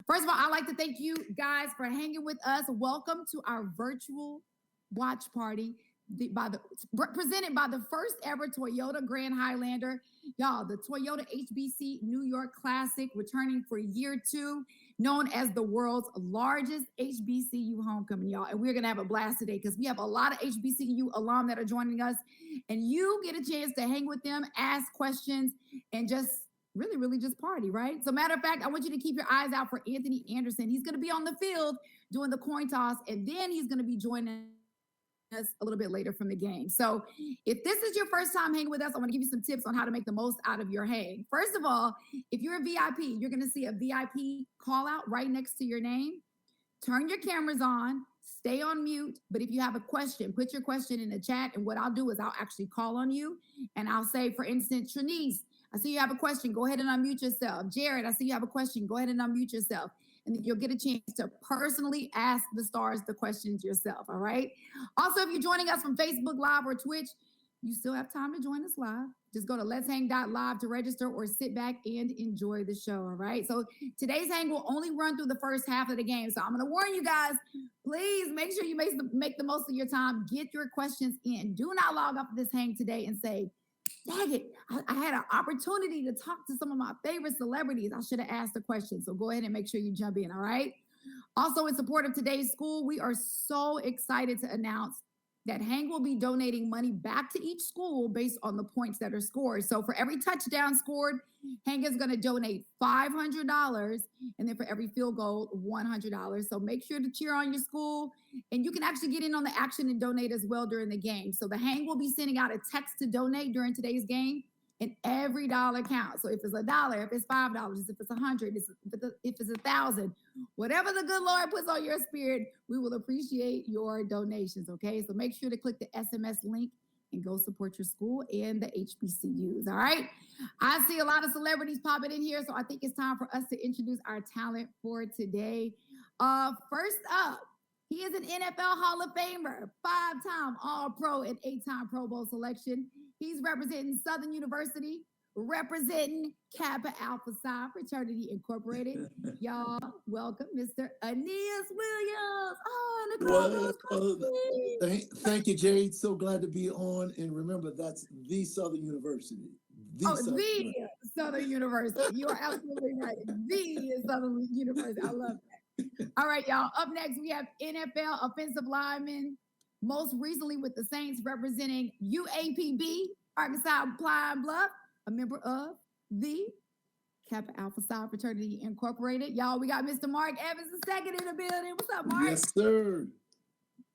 First of all, I'd like to thank you guys for hanging with us. Welcome to our virtual watch party presented by the first ever Toyota Grand Highlander. Y'all, the Toyota HBC New York Classic, returning for year 2, known as the world's largest HBCU homecoming, y'all. And we're going to have a blast today because we have a lot of HBCU alum that are joining us. And you get a chance to hang with them, ask questions, and just really just party, right? So matter of fact, I want you to keep your eyes out for Anthony Anderson. He's going to be on the field doing the coin toss, and then he's going to be joining us a little bit later from the game. So if this is your first time hanging with us, I want to give you some tips on how to make the most out of your hang. First of all, if you're a VIP, you're going to see a VIP call out right next to your name. Turn your cameras on, stay on mute. But if you have a question, put your question in the chat. And what I'll do is I'll actually call on you and I'll say, for instance, Trinice, I see you have a question. Go ahead and unmute yourself. Jared, I see you have a question. Go ahead and unmute yourself. And then you'll get a chance to personally ask the stars the questions yourself, all right? Also, if you're joining us from Facebook Live or Twitch, you still have time to join us live. Just go to let'shang.live to register or sit back and enjoy the show, all right? So today's hang will only run through the first half of the game. So I'm going to warn you guys, please make sure you make the most of your time. Get your questions in. Do not log off this hang today and say, dang it, I had an opportunity to talk to some of my favorite celebrities. I should have asked a question. So go ahead and make sure you jump in, all right? Also, in support of today's school, we are so excited to announce that Hang will be donating money back to each school based on the points that are scored. So for every touchdown scored, Hang is going to donate $500, and then for every field goal, $100. So make sure to cheer on your school, and you can actually get in on the action and donate as well during the game. So the Hang will be sending out a text to donate during today's game, and every dollar counts. So if it's $1, if it's $5, if it's $100, if it's $1,000, whatever the good Lord puts on your spirit, we will appreciate your donations, okay? So make sure to click the SMS link and go support your school and the HBCUs, all right? I see a lot of celebrities popping in here, so I think it's time for us to introduce our talent for today. First up, he is an NFL Hall of Famer, 5-time All-Pro and 8-time Pro Bowl selection. He's representing Southern University, representing Kappa Alpha Psi Fraternity Incorporated. Y'all, welcome, Mr. Aeneas Williams. Oh, Nicole. Thank you, Jade. So glad to be on. And remember, that's the Southern University. Southern University. You are absolutely right. The Southern University. I love that. All right, y'all. Up next, we have NFL offensive lineman, most recently with the Saints, representing UAPB, Arkansas Pine Bluff, a member of the Kappa Alpha Psi Fraternity Incorporated. Y'all, we got Mr. Mark Evans II in the building. What's up, Mark? Yes, sir.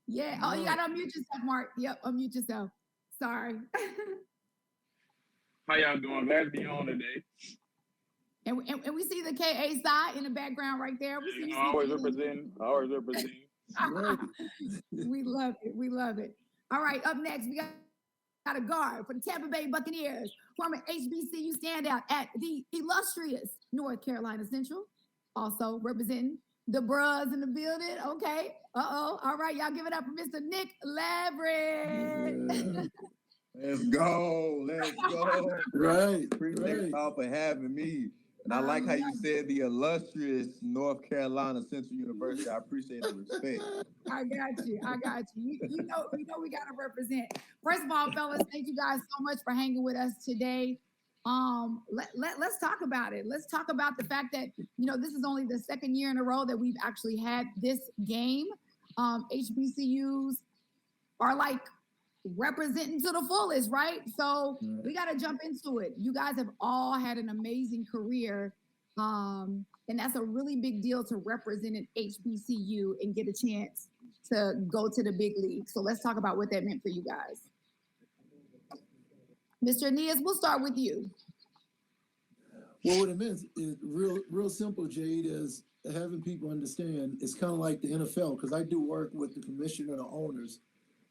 Yeah. Oh, you got to unmute yourself, Mark. Yep, unmute yourself. Sorry. How y'all doing? Glad to be on today. And we see the KA side in the background right there. We see always representing. We love it. We love it. All right, up next, we got a guard for the Tampa Bay Buccaneers, former HBCU standout at the illustrious North Carolina Central, also representing the bros in the building. Okay. All right, y'all give it up for Mr. Nick Leverett. Yeah. Let's go. Right. Appreciate y'all for having me. And I like how you said the illustrious North Carolina Central University. I appreciate the respect. I got you. You know we got to represent. First of all, fellas, thank you guys so much for hanging with us today. Let's talk about it. Let's talk about the fact that, this is only the second year in a row that we've actually had this game. HBCUs are like representing to the fullest, right? So we got to jump into it. You guys have all had an amazing career. And that's a really big deal to represent an HBCU and get a chance to go to the big league. So let's talk about what that meant for you guys. Mr. Aeneas, we'll start with you. Well, what it means is real simple, Jade, is having people understand it's kind of like the NFL, because I do work with the commissioner and the owners.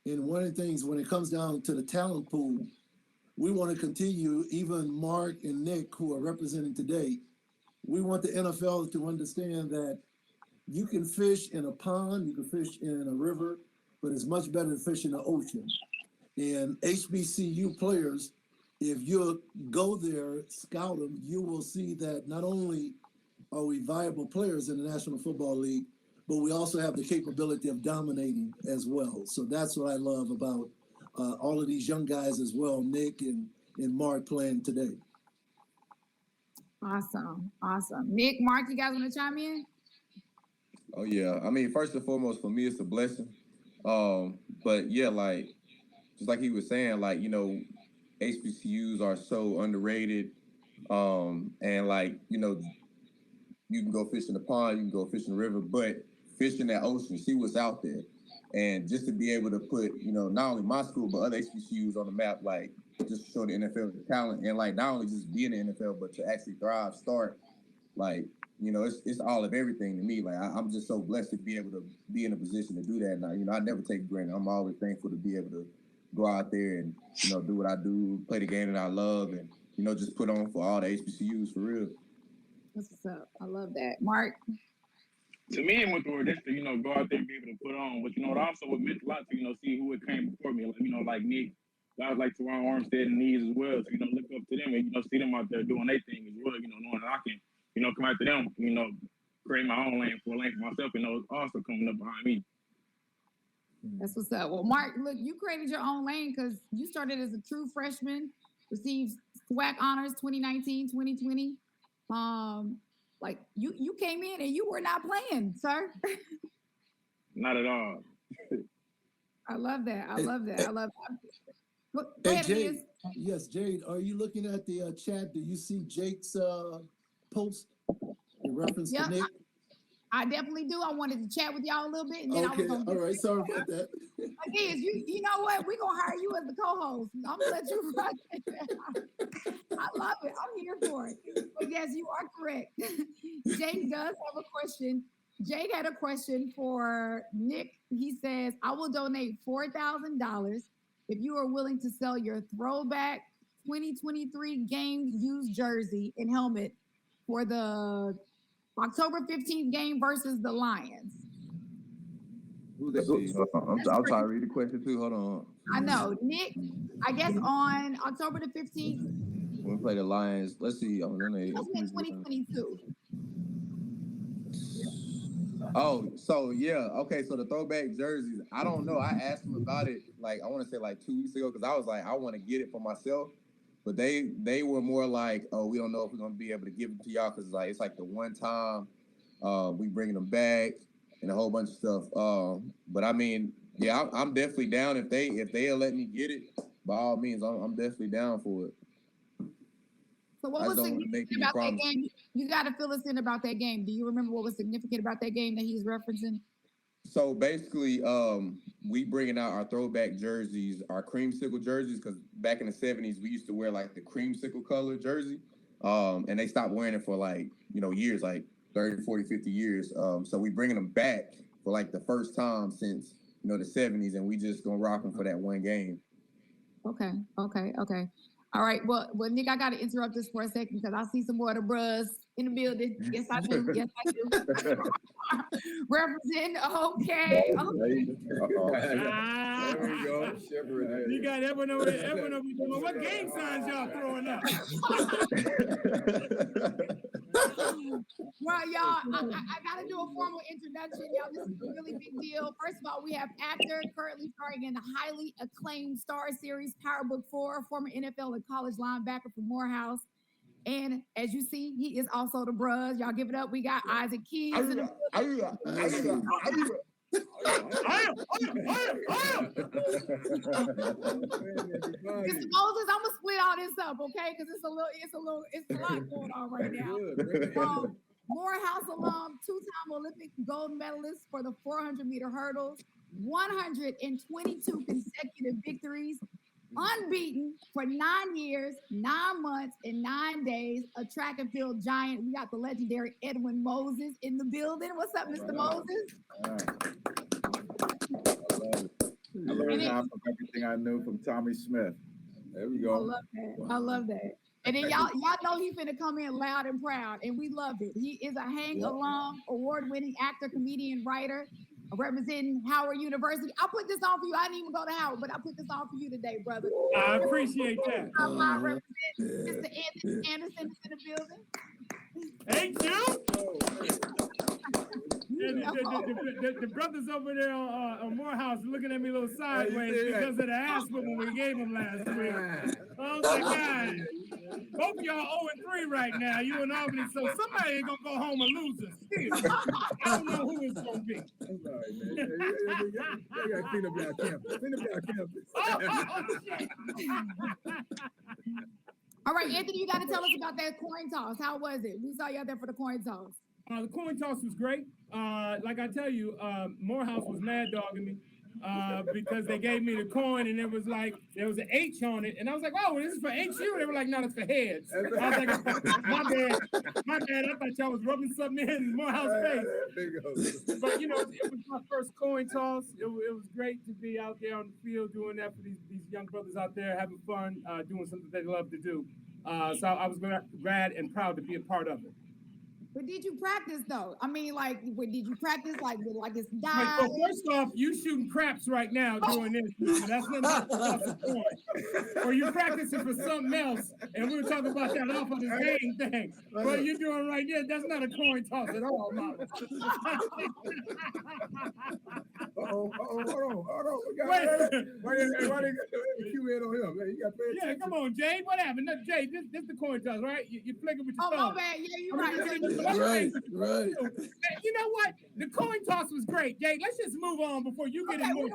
And one of the things, when it comes down to the talent pool, we want to continue, even Mark and Nick, who are representing today, we want the NFL to understand that you can fish in a pond, you can fish in a river, but it's much better to fish in the ocean. And HBCU players, if you go there, scout them, you will see that not only are we viable players in the National Football League, but we also have the capability of dominating as well. So that's what I love about all of these young guys as well, Nick and Mark playing today. Awesome. Nick, Mark, you guys want to chime in? Oh yeah. I mean, first and foremost, for me, it's a blessing. But yeah, like just like he was saying, like, you know, HBCUs are so underrated. And like, you know, you can go fish in the pond, you can go fish in the river, but fish in that ocean, see what's out there. And just to be able to put, you know, not only my school, but other HBCUs on the map, like just to show the NFL the talent and like not only just be in the NFL, but to actually thrive, start, like, you know, it's all of everything to me. Like I'm just so blessed to be able to be in a position to do that. Now, you know, I never take it for granted. I'm always thankful to be able to go out there and, you know, do what I do, play the game that I love, and, you know, just put on for all the HBCUs for real. That's what's up. I love that. Mark? To me, it went through this to, you know, go out there and be able to put on. But, you know, it also would meant a lot to, you know, see who it came before me. Like, you know, like Nick, guys like Terron, Armstead, and Aeneas as well. So, you know, look up to them and, you know, see them out there doing their thing as well, you know, knowing that I can, you know, come after them, you know, create my own lane for myself, and those also coming up behind me. That's what's up. Well, Mark, look, you created your own lane because you started as a true freshman, received SWAC honors 2019, 2020. Like you came in and you were not playing, sir. Not at all. I love that. I love that. Go Hey, ahead, Jade. Aeneas. Yes, Jade, are you looking at the chat? Do you see Jake's post in reference to Nick? I definitely do. I wanted to chat with y'all a little bit. And then Okay, all right. Sorry about that. Aeneas, you know what? We're going to hire you as the co-host. I'm going to let you run it. I love it. I'm here for it. But yes, you are correct. Jake does have a question. Jake had a question for Nick. He says, I will donate $4,000 if you are willing to sell your throwback 2023 game used jersey and helmet for the October 15th game versus the Lions. I'll try to read the question too. Hold on. I know. Nick, I guess on October the 15th. When we play the Lions, let's see. That's in 2022. Oh, so yeah. Okay, so the throwback jerseys, I don't know. I asked them about it, like, I want to say like 2 weeks ago, because I was like, I want to get it for myself. But they were more like, oh, we don't know if we're gonna be able to give it to y'all because like it's like the one time we bringing them back and a whole bunch of stuff. But I mean, yeah, I'm definitely down if they'll let me get it. By all means, I'm definitely down for it. So what was significant about that game? You got to fill us in about that game. Do you remember what was significant about that game that he's referencing? So basically, we bringing out our throwback jerseys, our creamsicle jerseys, because back in the 70s, we used to wear like the creamsicle color jersey. And they stopped wearing it for like, you know, years, like 30, 40, 50 years. So we bringing them back for like the first time since, you know, the 70s, and we just gonna rock them for that one game. Okay. All right. Well, Nick, I got to interrupt this for a second because I see some more of the bros in the building. Yes, I do. Representing. Okay. There we go. You got Edwin over there. What gang signs y'all throwing up? Well, y'all, I got to do a formal introduction. Y'all, this is a really big deal. First of all, we have actor currently starring in the highly acclaimed Star series Power Book 4, former NFL and college linebacker from Morehouse. And as you see, he is also the bruz. Y'all give it up. We got Isaac Keys. Mr. Moses, I'm gonna split all this up, okay? Because it's a lot going on right now. Morehouse alum, two-time Olympic gold medalist for the 400-meter hurdles, 122 consecutive victories, unbeaten for 9 years, 9 months, and 9 days, a track and field giant. We got the legendary Edwin Moses in the building. What's up, Mr. Moses? I learned how from everything I knew from Tommy Smith. There we go. I love that. Wow. I love that. And then y'all know he's finna come in loud and proud, and we love it. He is a Hank alum, award-winning actor, comedian, writer. representing Howard University. I put this on for you. I didn't even go to Howard, but I put this on for you today, brother. I appreciate that. Represent Mr. Anthony Anderson is in the building. Ain't you? The brothers over there on Morehouse looking at me a little sideways because of the ass whooping we gave them last week. Oh my God. Both of y'all 0-3 right now, you and Albany, so somebody ain't gonna go home a loser. Still. I don't know who it's gonna be. I'm sorry, man. You gotta clean up your campus. Clean up your campus. All right, Anthony, you got to tell us about that coin toss. How was it? We saw you out there for the coin toss. The coin toss was great. Like I tell you, Morehouse was mad dogging me because they gave me the coin and it was like, there was an H on it. And I was like, oh, this is for HU. They were like, no, it's for heads. I was like, my bad. I thought y'all was rubbing something in Morehouse face. But, you know, it was my first coin toss. It was great to be out there on the field doing that for these young brothers out there having fun, doing something they love to do. So I was glad and proud to be a part of it. But did you practice though? I mean, like, did you practice like it's dive? Well, first off, you shooting craps right now doing this. So that's not the point. Or you practicing for something else, and we were talking about that off of the game thing. What you're doing right there, that's not a coin toss at all, Mama. Hold on. Why they got the Q in on him? Man, you got to pay attention. Come on, Jay. What happened? No, Jay, this the coin toss, right? You flicking with your thumb. Oh, my bad. Yeah, you're right. Right. You know what? The coin toss was great, Jay. Let's just move on before you get in more.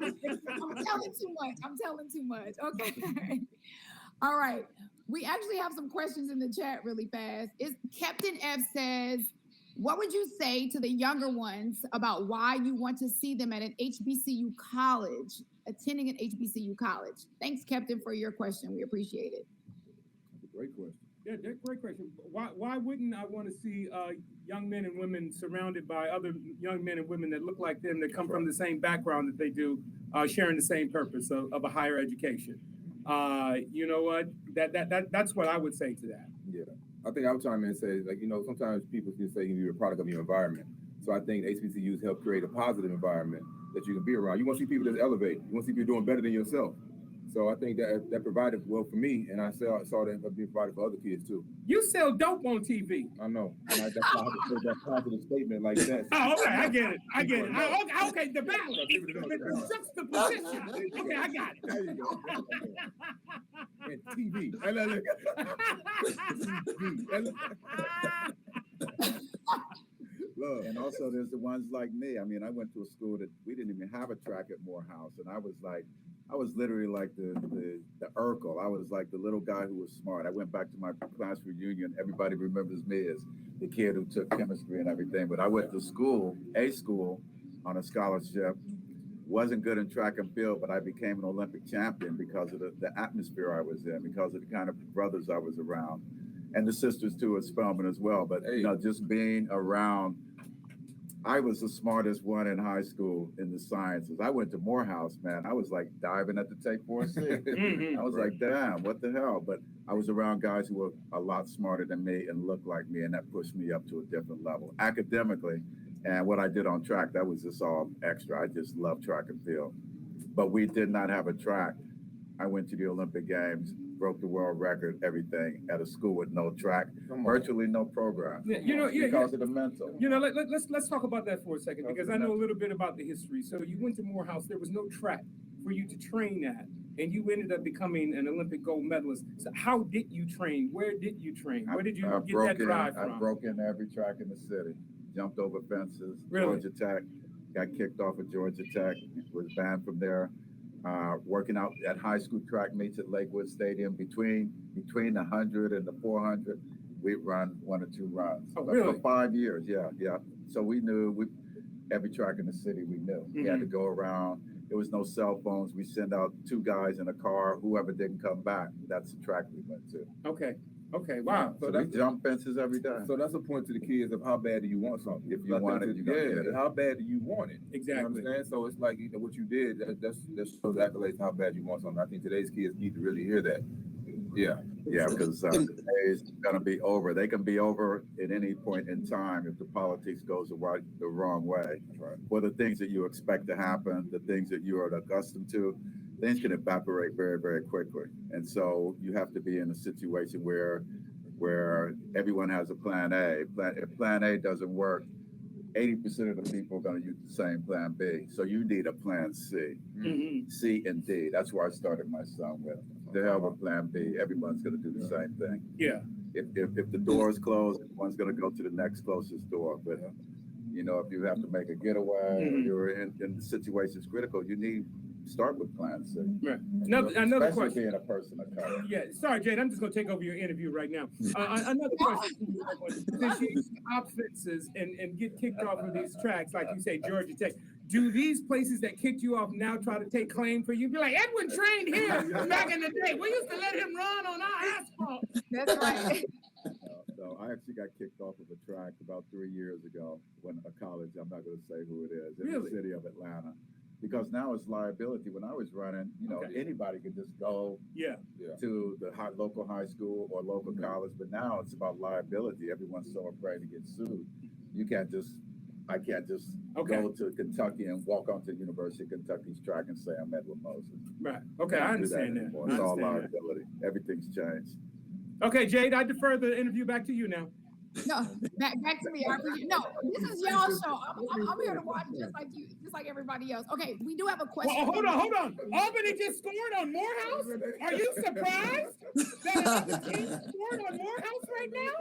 I'm telling too much. Okay. All right. We actually have some questions in the chat really fast. Captain F says, what would you say to the younger ones about why you want to see them at an HBCU college, attending an HBCU college? Thanks, Captain, for your question. We appreciate it. Great question. Yeah, that's a great question. Why wouldn't I want to see young men and women surrounded by other young men and women that look like them, that come from the same background that they do, sharing the same purpose of a higher education? You know what? That's what I would say to that. Yeah, I think I would chime in and say, like, you know, sometimes people can say you're a product of your environment. So I think HBCUs help create a positive environment that you can be around. You want to see people that's elevated. You want to see people doing better than yourself. So I think that provided well for me, and I saw that being provided for other kids too. You sell dope on TV. I know. And that's why I have to say that positive statement like that. Oh, okay, I get it. Okay, the balance, the juxtaposition. Okay, I got it. There you go. And TV. And also there's the ones like me. I mean, I went to a school that we didn't even have a track at Morehouse, and I was literally like the Urkel. I was like the little guy who was smart. I went back to my class reunion. Everybody remembers me as the kid who took chemistry and everything. But I went to school on a scholarship. Wasn't good in track and field, but I became an Olympic champion because of the atmosphere I was in, because of the kind of brothers I was around. And the sisters too at Spelman as well. But you know, just being around, I was the smartest one in high school in the sciences. I went to Morehouse, man. I was like diving at the Take 4C. I was like, damn, what the hell? But I was around guys who were a lot smarter than me and looked like me, and that pushed me up to a different level academically. And what I did on track, that was just all extra. I just love track and field. But we did not have a track. I went to the Olympic Games, broke the world record, everything, at a school with no track, virtually no program. Because of the mental. You know, let's talk about that for a second, because I know a little bit about the history. So you went to Morehouse, there was no track for you to train at, and you ended up becoming an Olympic gold medalist. So how did you train? Where did you train? Where did you get that drive from? I broke in every track in the city, jumped over fences, really? Georgia Tech, got kicked off of Georgia Tech, was banned from there. Working out at high school track meets at Lakewood Stadium between the 100 and the 400, we'd run 1 or 2 runs. Oh, really? For 5 years, yeah. So we knew every track in the city we knew. We had to go around. There was no cell phones. We send out 2 guys in a car. Whoever didn't come back, that's the track we went to. Okay, wow. So we jump fences every day. So that's a point to the kids of how bad do you want something? If you want it, you gotta get it. How bad do you want it? Exactly. You know what I'm saying? So it's like, what you did, that shows accolades how bad you want something. I think today's kids need to really hear that. Yeah. Yeah, because the days gonna be over. They can be over at any point in time if the politics goes the wrong way. Right. For the things that you expect to happen, the things that you are accustomed to, things can evaporate very, very quickly. And so you have to be in a situation where everyone has a plan A. If plan A doesn't work, 80% of the people are going to use the same plan B. So you need a plan C, C and D. That's where I started my son with. To hell with plan B. Everyone's going to do the same thing. Yeah. If the door is closed, everyone's going to go to the next closest door. But you know, if you have to make a getaway, or you're in the situation's critical, you need start with plan C. Right. Another Especially question. being a person of color. Yeah, sorry, Jade. I'm just going to take over your interview right now. Another question. Since you use offenses and get kicked off of these tracks, like you say, Georgia Tech, do these places that kicked you off now try to take claim for you? Be like, Edwin trained here back in the day. We used to let him run on our asphalt. That's right. So I actually got kicked off of a track about 3 years ago when a college, I'm not going to say who it is, in Really? the city of Atlanta. Because now it's liability. When I was running, you know, anybody could just go to the local high school or local college. But now it's about liability. Everyone's so afraid to get sued. I can't just go to Kentucky and walk onto the University of Kentucky's track and say I'm Edwin Moses. Right. Okay, I understand that. It's all liability. Everything's changed. Okay, Jade, I defer the interview back to you now. No, back to me. I appreciate. No, this is y'all's show. I'm here to watch just like you, just like everybody else. Okay, we do have a question. Well, hold on. Albany just scored on Morehouse. Are you surprised that another team scored on Morehouse right now?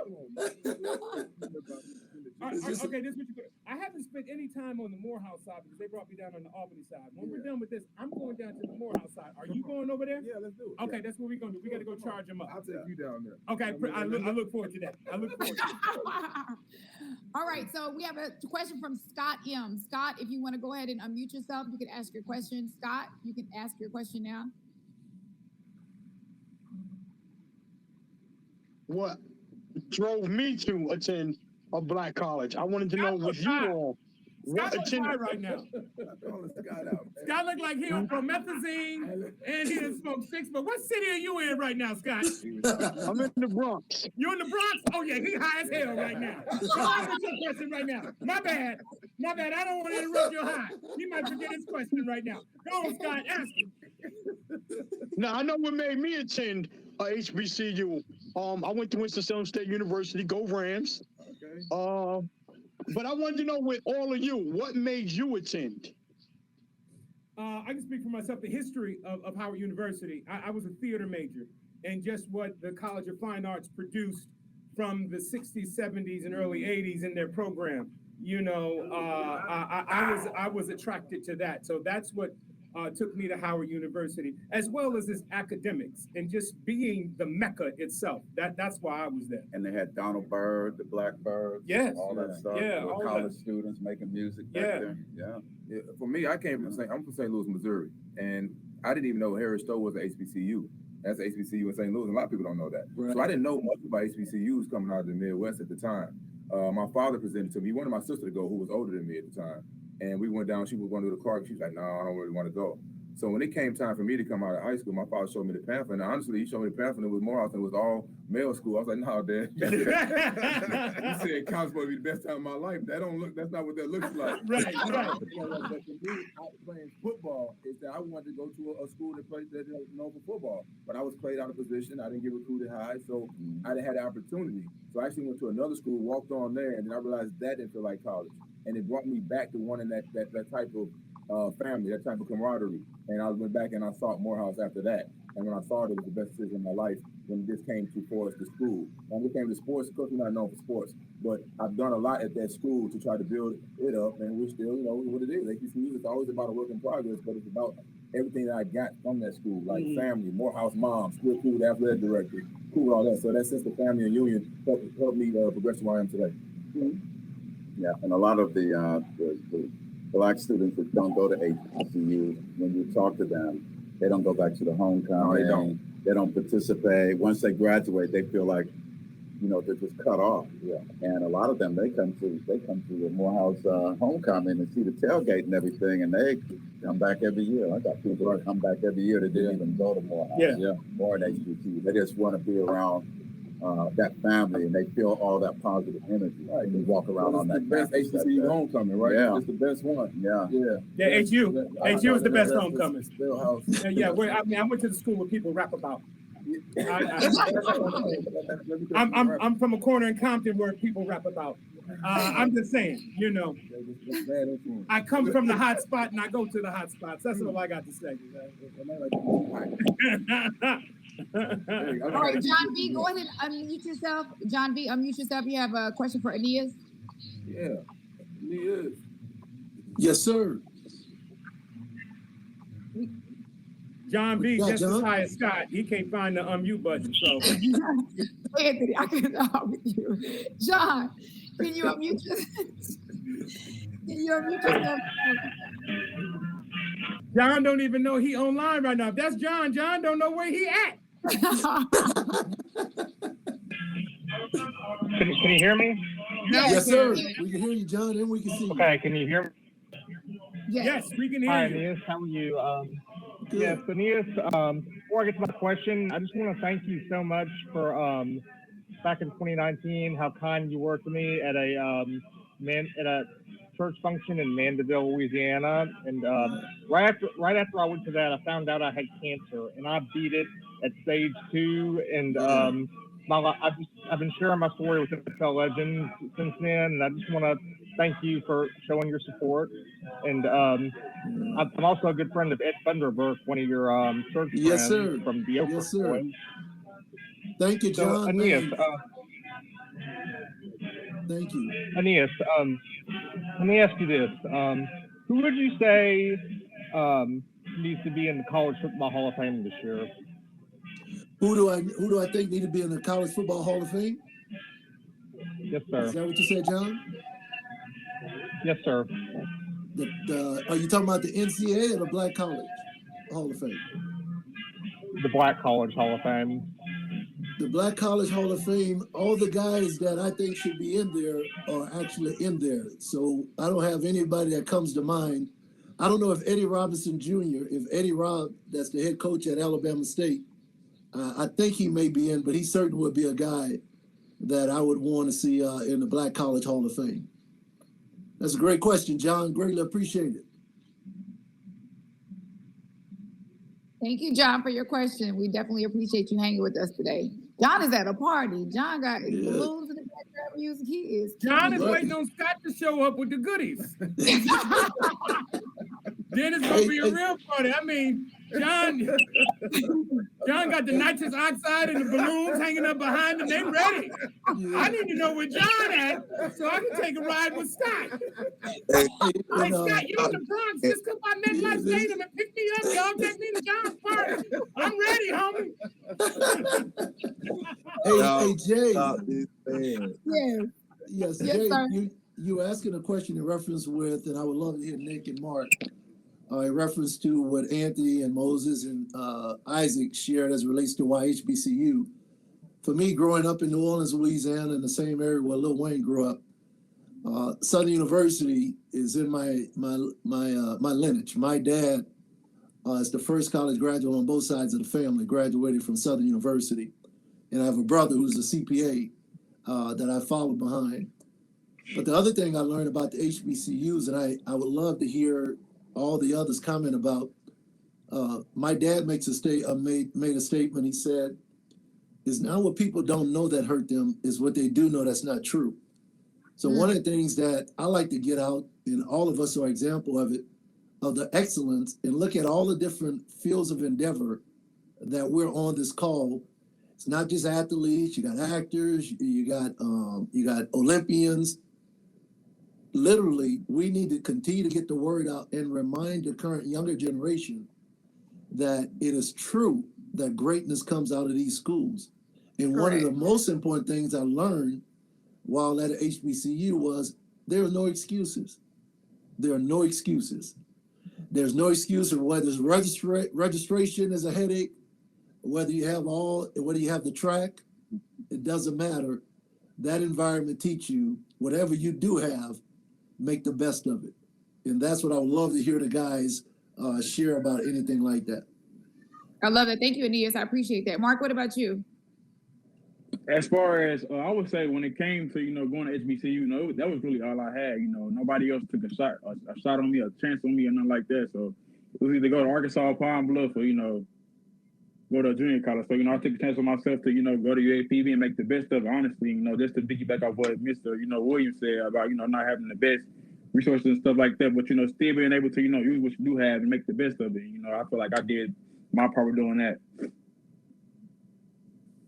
Okay, this is what you put. I haven't spent any time on the Morehouse side because they brought me down on the Albany side. When we're done with this, I'm going down to the Morehouse side. Are you going over there? Yeah, let's do it. Okay, that's what we're gonna do. We got to go charge them up. I'll take you down there. Okay, I look forward to that. All right, so we have a question from Scott M. Scott, if you want to go ahead and unmute yourself, you can ask your question. Scott, you can ask your question now. What drove me to attend a black college? I wanted to know with you all. Scott looks high right now. Scott Scott look like he on promethazine and he done smoked six. But what city are you in right now, Scott? I'm in the Bronx. You in the Bronx? Oh yeah, he high as hell right now. Go on with your question right now. My bad. I don't want to interrupt your high. He might forget his question right now. Go on, Scott. Ask him. Now I know what made me attend HBCU. I went to Winston-Salem State University. Go Rams. Okay. But I wanted to know with all of you, what made you attend? I can speak for myself. The history of Howard University. I was a theater major, and just what the College of Fine Arts produced from the 60s, 70s, and early 80s in their program. You know, I was attracted to that. So that's what took me to Howard University, as well as its academics and just being the Mecca itself. That's why I was there. And they had Donald Byrd, the Blackbird, all that stuff. Yeah, all college students making music back then. Yeah. For me, I'm from St. Louis, Missouri, and I didn't even know Harris Stowe was an HBCU. That's an HBCU in St. Louis. A lot of people don't know that. Right. So I didn't know much about HBCUs coming out of the Midwest at the time. My father presented to me. He wanted my sister to go, who was older than me at the time. And we went down, she was going to the car. She was like, no, I don't really want to go. So when it came time for me to come out of high school, my father showed me the pamphlet. And honestly, he showed me the pamphlet. It was Morehouse, and it was all male school. I was like, no, Dad. You said college supposed to be the best time of my life. That's not what that looks like. Right. But for me, playing football is that I wanted to go to a school that played that known for football. But I was played out of position. I didn't get recruited high, so I didn't have the opportunity. So I actually went to another school, walked on there, and then I realized that didn't feel like college. And it brought me back to wanting that type of family, that type of camaraderie. And I went back and I sought Morehouse after that. And when I saw it was the best decision of my life when this came to Forrester School. When it came to sports, of course, we're not known for sports, but I've done a lot at that school to try to build it up, and we're still, what it is. HBCU, it's always about a work in progress, but it's about everything that I got from that school, like family, Morehouse moms, still cool with athletic director, cool with all that. So that sense of family and union helped me progress to where I am today. Yeah, and a lot of the Black students that don't go to HBCU, when you talk to them, they don't go back to the homecoming. No, they don't. They don't participate. Once they graduate, they feel like you know, they're just cut off. Yeah. And a lot of them, they come to the Morehouse homecoming and see the tailgate and everything, and they come back every year. I got people that come back every year that didn't even go to Morehouse. Yeah. Or an HBCU. They just want to be around that family, and they feel all that positive energy. Right. And you walk around on that best HBCU homecoming, right? Yeah. It's the best one. Yeah. Yeah, HU is the best homecoming. House. Yeah, I went to the school where people rap about. I'm from a corner in Compton where people rap about. I'm just saying, you know, I come from the hot spot and I go to the hot spots. That's all I got to say. All right, John B, go ahead and unmute yourself. John B, unmute yourself. You have a question for Aeneas? Yeah, he is. Yes, sir. John B, Yeah, just John? as high as Scott. He can't find the unmute button, so. Anthony, I can talk with you. John, can you unmute yourself? John don't even know he online right now. If that's John don't know where he at. Can you hear me? Yes, sir. We can hear you, John, and we can see you. Okay, can you hear me? Yes, we can hear Hi, you. Aeneas. How are you? Good. Yes, Aeneas, before I get to my question, I just want to thank you so much for back in 2019, how kind you were to me at a church function in Mandeville, Louisiana. And right after I went to that, I found out I had cancer, and I beat it at stage 2. And I've been sharing my story with NFL legends since then, and I just want to thank you for showing your support. And I'm also a good friend of Ed Thunderberg, one of your church Yes, friends sir. from the Oprah Yes, sir. Boys. Thank you, So, John. Aeneas, Thank you. Aeneas, let me ask you this: who would you say needs to be in the College Football Hall of Fame this year? Who do I think need to be in the College Football Hall of Fame? Yes, sir. Is that what you said, John? Yes, sir. Are you talking about the NCAA or the Black College Hall of Fame? The Black College Hall of Fame. The Black College Hall of Fame, all the guys that I think should be in there are actually in there. So I don't have anybody that comes to mind. I don't know if Eddie Robinson Jr., if Eddie Robb, that's the head coach at Alabama State, I think he may be in, but he certainly would be a guy that I would want to see in the Black College Hall of Fame. That's a great question, John. Greatly appreciate it. Thank you, John, for your question. We definitely appreciate you hanging with us today. John is at a party. John got balloons in the background music. He is. John is waiting on Scott to show up with the goodies. Then it's gonna be a real party. I mean, John got the nitrous oxide and the balloons hanging up behind him. They ready. I need to know where John at so I can take a ride with Scott. Hey, Scott, you in the Bronx? Just come by MetLife Stadium and pick me up. Y'all take me to John's party. I'm ready, homie. Hey, Jay. Yes, Jay, you were asking a question in reference with, and I would love to hear Nick and Mark, in reference to what Anthony and Moses and Isaac shared as it relates to why HBCU. For me, growing up in New Orleans, Louisiana, in the same area where Lil Wayne grew up, Southern University is in my lineage. My dad is the first college graduate on both sides of the family, graduated from Southern University. And I have a brother who's a CPA that I followed behind. But the other thing I learned about the HBCUs, and I would love to hear all the others comment about, my dad made a statement. He said, "It's not what people don't know that hurt them, is what they do know that's not true." So one of the things that I like to get out, and all of us are an example of it, of the excellence, and look at all the different fields of endeavor that we're on this call. It's not just athletes, you got actors, you got Olympians. Literally, we need to continue to get the word out and remind the current younger generation that it is true that greatness comes out of these schools. And one of the most important things I learned while at HBCU was there are no excuses. There are no excuses. There's no excuse for whether it's registration is a headache, whether you have the track, it doesn't matter. that environment teach you whatever you do have, make the best of it. And that's what I would love to hear the guys share about anything like that. I love it. Thank you, Aeneas. I appreciate that. Mark, what about you? As far as I would say, when it came to going to HBCU, that was really all I had. Nobody else took a shot on me, a chance on me, or nothing like that. So it was either go to Arkansas, Palm Bluff, or go to junior college. So I took a chance on myself to go to UAPB and make the best of it. Honestly, just to piggyback off what Mr. Williams said about not having the best resources and stuff like that, but still being able to use what you do have and make the best of it. I feel like I did my part of doing that.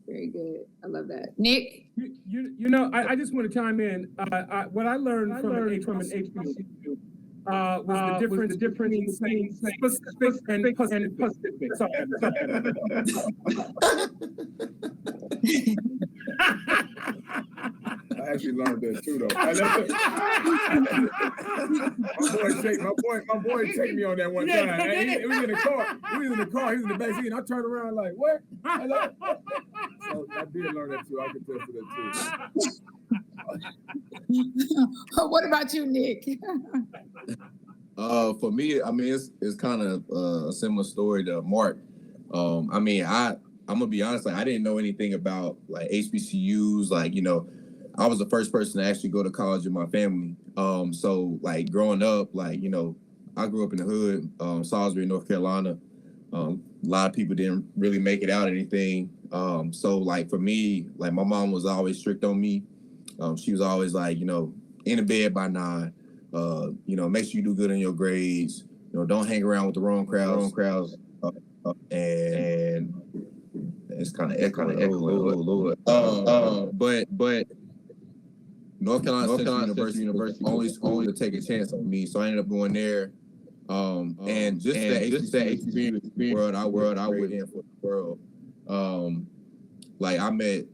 Very good. I love that. Nick? I just want to chime in. What I learned from an HBCU was the difference between saying specific and Pacific. I actually learned that too, though. My boy checked me on that one time. He was in the car. He was in the back seat, and I turned around like, what? So I did learn that too. I can attest to that too. What about you, Nick? For me, it's kind of a similar story to Mark. I'm gonna be honest, I didn't know anything about HBCUs. I was the first person to actually go to college in my family. So growing up, I grew up in the hood, Salisbury, North Carolina. A lot of people didn't really make it out anything. So for me, my mom was always strict on me. She was always in the bed by 9. Make sure you do good in your grades. Don't hang around with the wrong crowds. And it's kind of echoing a little. But North Carolina State University only school to take a chance on me, so I ended up going there. And just that experience world I went in for the world. I met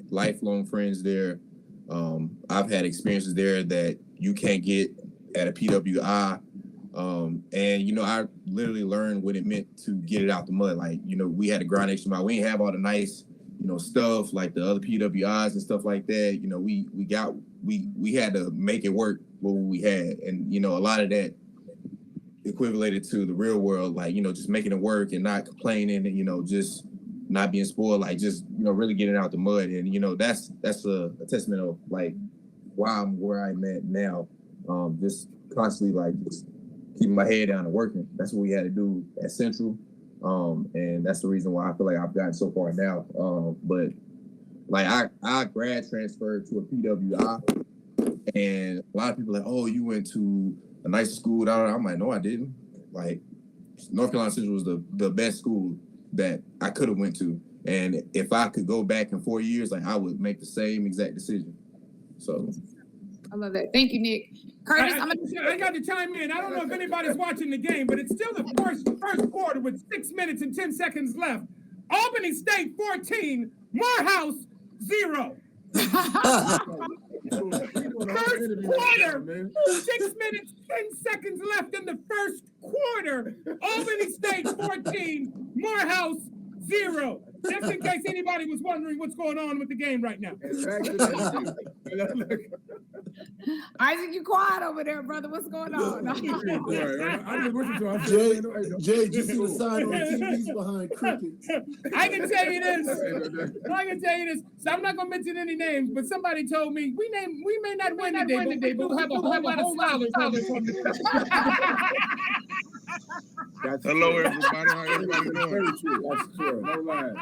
lifelong friends there. I've had experiences there that you can't get at a PWI. And I literally learned what it meant to get it out the mud. We had to grind extra mile. We didn't have all the nice, stuff like the other PWIs and stuff like that. We had to make it work what we had. And, a lot of that equivalated to the real world, just making it work and not complaining and, just not being spoiled, really getting out the mud. And, that's a testament of why I'm where I'm at now. Just constantly just keeping my head down and working. That's what we had to do at Central. And that's the reason why I feel like I've gotten so far now. But I grad transferred to a PWI, and a lot of people are like, oh, you went to a nice school. I'm like, no, I didn't. North Carolina Central was the best school that I could have went to. And if I could go back in 4 years, I would make the same exact decision. So I love that. Thank you, Nick. Curtis, I got to chime in. I don't know if anybody's watching the game, but it's still the first quarter with 6 minutes and 10 seconds left. Albany State 14, Morehouse 0. First quarter, 6 minutes, 10 seconds left in the first quarter. Albany State 14, Morehouse 0. Just in case anybody was wondering what's going on with the game right now. Isaac, you quiet over there, brother. What's going on? I'm just listening to him. Jay, you see the sign on the TVs behind crickets. I can tell you this. So I'm not gonna mention any names, but somebody told me we may not win today, but we'll have a whole lot of scholars on this. Hello, everybody. How everybody doing? Very true. That's true. No lie.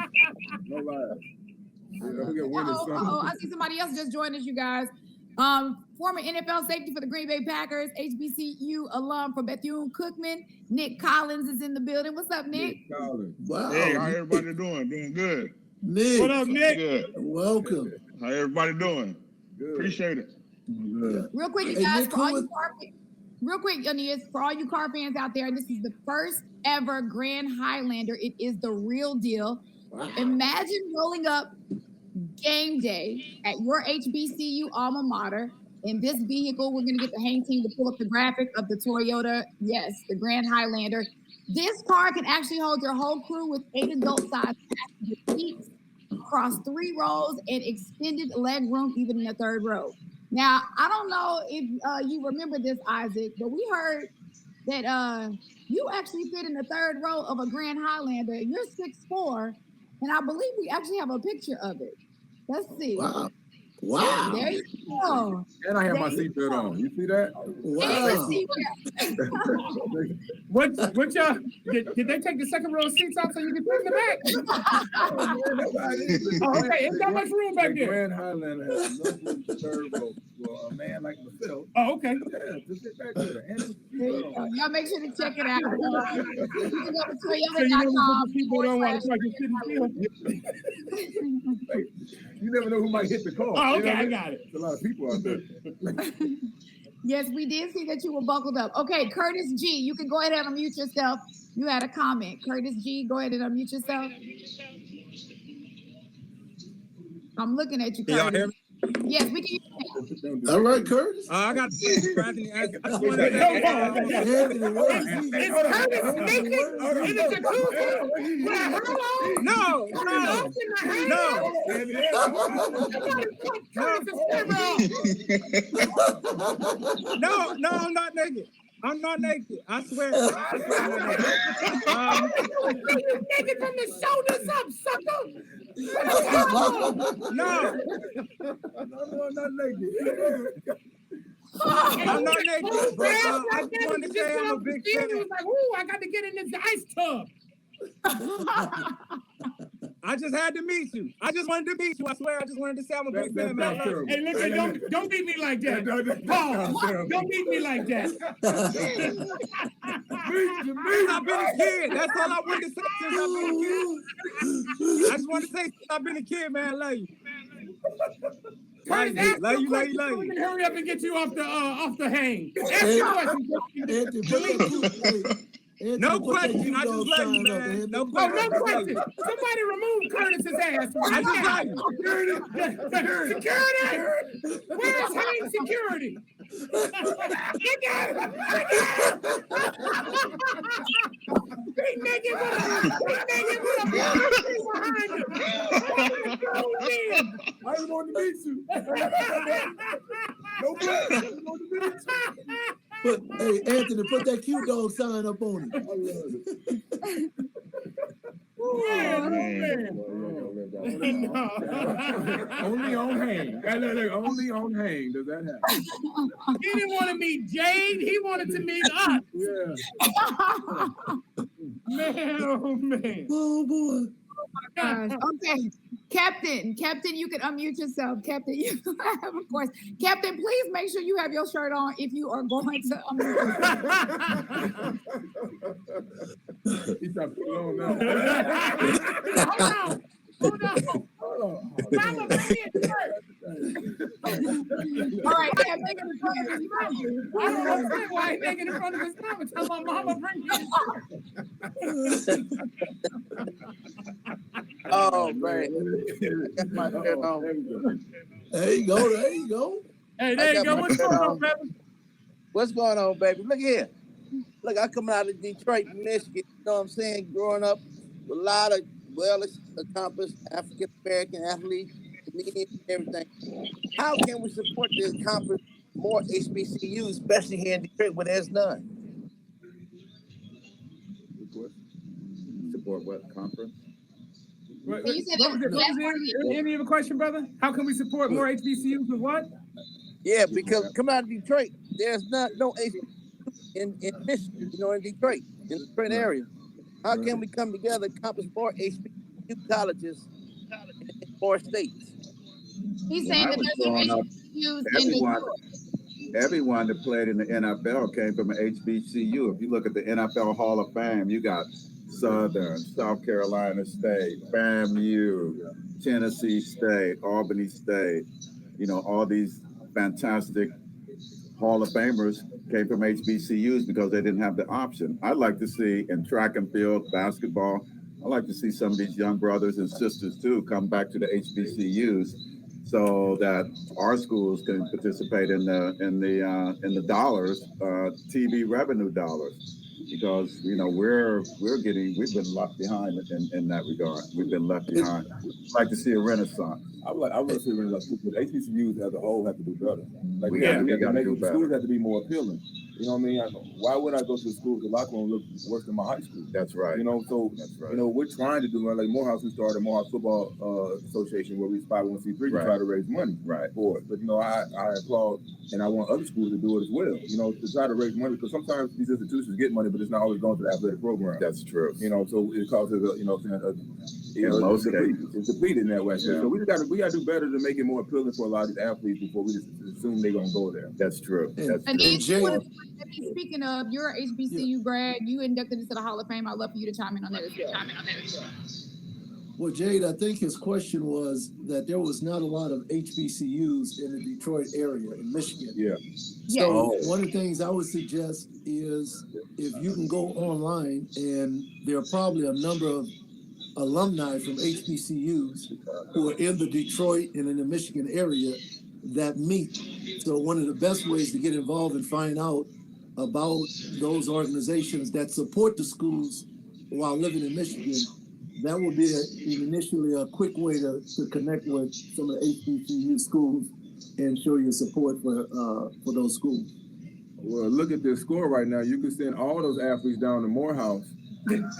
I see somebody else just joined us, you guys. Former NFL safety for the Green Bay Packers, HBCU alum from Bethune-Cookman, Nick Collins is in the building. What's up, Nick? Wow. Hey, how everybody doing? Doing good. Nick. What up, Nick? Good. Welcome. How everybody doing? Good. Appreciate it. Good. Real quick, you Hey, guys, Nick, for all you Aeneas, for all you car fans out there, this is the first ever Grand Highlander. It is the real deal. Wow. Imagine rolling up game day at your HBCU alma mater. In this vehicle, we're going to get the Hang team to pull up the graphic of the Toyota, yes, the Grand Highlander. This car can actually hold your whole crew with 8 adult-sized passenger seats. across 3 rows and extended leg room even in the 3rd row. Now, I don't know if you remember this, Isaac, but we heard that you actually fit in the 3rd row of a Grand Highlander. You're 6'4", and I believe we actually have a picture of it. Let's see. Wow. Wow. There you go. And I have my There you seatbelt on. You see that? Wow. What y'all did they take the 2nd row seats off so you can sit in the back? Okay, ain't that much room back there. Grand Highlander has enough room to serve for a man like myself. Oh, okay. Yeah, just sit back there. And There you go. Y'all make sure to check it out. You can go to So you Toyota.com. never put the you never know who might hit the car. Oh, okay, You know what I got it. There's a lot of people out there. Yes, we did see that you were buckled up. Okay, Curtis G, you can go ahead and unmute yourself. You had a comment. Curtis G, go ahead and unmute yourself. I'm looking at you, Can y'all Curtis. hear me? Yes, we can hear you. All right, Curtis. I got to say, Anthony, I just wanted to Anthony, what is he? Is Curtis naked in the jacuzzi? No. No, I'm not naked. I'm not naked. I swear. I'm not naked. You're naked from the shoulders up, sucker. No. I'm not naked. I'm not naked. But, I just wanted to say I'm a big fan. He was like, ooh, I got to get in this ice tub. I just had to meet you. I just wanted to meet you. I swear, I just wanted to say I'm a big fan, man. Hey, listen, don't beat me like that. Paul, don't beat me like that. Since I've been a kid. That's all I wanted to say since I've been a kid. I just want to say since I've been a kid, man, I love you. Love you. Hurry up and get you off the hang. No question. I just love you, man. No question. No question. Somebody remove Curtis's ass. I just love you. Security. Where's Hang security? Big nigga with a behind him. I just wanted to meet you. No question. Hey, Anthony, put that Q dog sign up on it. Only on hang. Only on hang does that happen. He didn't want to meet Jade. He wanted to meet us. Yeah. Man, oh man. Oh boy. Gosh. Okay, Captain, you can unmute yourself. Captain, you have, of course. Captain, please make sure you have your shirt on if you are going to unmute yourself. He's trying to put it on now. Hold on. All right, Captain. I don't understand why he's making in front of his mama. Tell my mama bring his Oh man. There you go. Hey, there you go. What's going on, brother? What's going on, baby? Look here. Look, I come out of Detroit, Michigan. You know what I'm saying? Growing up with a lot of well-accomplished African-American athletes, comedians, and everything. How can we support the accomplish more HBCUs, especially here in Detroit where there's none? Support what conference? What was the end of the question, brother? How can we support more HBCUs with what? Yeah, because coming out of Detroit, there's no HBCU in Michigan, in Detroit, in the Detroit area. How can we come together and accomplish more HBCU colleges in 4 states? He's saying that there's HBCUs in Detroit. Everyone that played in the NFL came from an HBCU. If you look at the NFL Hall of Fame, you got Southern, South Carolina State, FAMU, Tennessee State, Albany State. All these fantastic Hall of Famers came from HBCUs because they didn't have the option. I'd like to see in track and field, basketball, I'd like to see some of these young brothers and sisters too come back to the HBCUs so that our schools can participate in the dollars, TV revenue dollars. because we've been left behind in that regard. We've been left behind. I'd like to see a renaissance. I want to see renaissance, but HBCUs as a whole have to do better. Like We gotta do better. Schools have to be more appealing. You know what I mean? Why would I go to a school if the locker room looks worse than my high school? That's right. That's right. We're trying to do like Morehouse. We started a Morehouse Football Association where we 501c3 to try to raise money for it. But I applaud and I want other schools to do it as well. To try to raise money, because sometimes these institutions get money, but it's not always going to the athletic program. That's true. So it causes it's depleted in that way. Yeah. So we got to do better to make it more appealing for a lot of these athletes before we just assume they're gonna go there. That's true. Speaking of, you're an HBCU grad, you inducted into the Hall of Fame. I'd love for you to chime in on that as well. Well, Jade, I think his question was that there was not a lot of HBCUs in the Detroit area in Michigan. Yeah. So one of the things I would suggest is if you can go online, and there are probably a number of alumni from HBCUs who are in the Detroit and in the Michigan area that meet. So one of the best ways to get involved and find out about those organizations that support the schools while living in Michigan, that would be initially a quick way to connect with some of the HBCU schools and show your support for those schools. Well, look at this score right now. You can send all those athletes down to Morehouse. We get an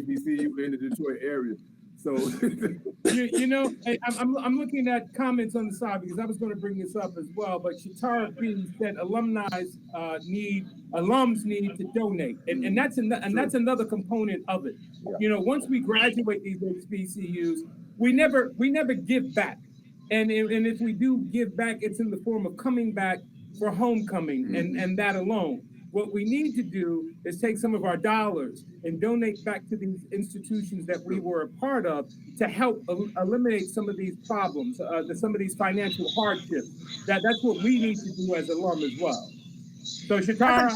HBCU in the Detroit area. So I'm looking at comments on the side because I was going to bring this up as well. But Shatara B said alums need to donate, and that's another component of it. Yeah. Once we graduate these HBCUs, we never give back, and if we do give back, it's in the form of coming back for homecoming, and that alone. What we need to do is take some of our dollars and donate back to these institutions that we were a part of to help eliminate some of these problems, some of these financial hardships. That's what we need to do as alum as well. So Shatara,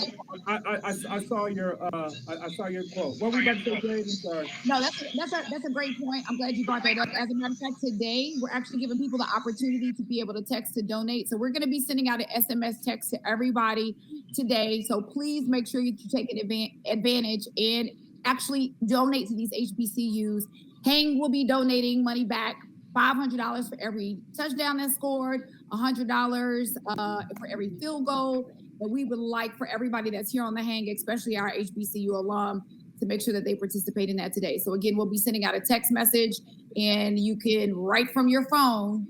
I saw your quote. What were you about to say, Jade? I'm sorry. No, that's a great point. I'm glad you brought that up. As a matter of fact, today we're actually giving people the opportunity to be able to text to donate. So we're going to be sending out an SMS text to everybody today. So please make sure you take advantage and actually donate to these HBCUs. Hang will be donating money back, $500 for every touchdown that's scored, $100 for every field goal. But we would like for everybody that's here on the hang, especially our HBCU alum, to make sure that they participate in that today. So again, we'll be sending out a text message, and you can, right from your phone,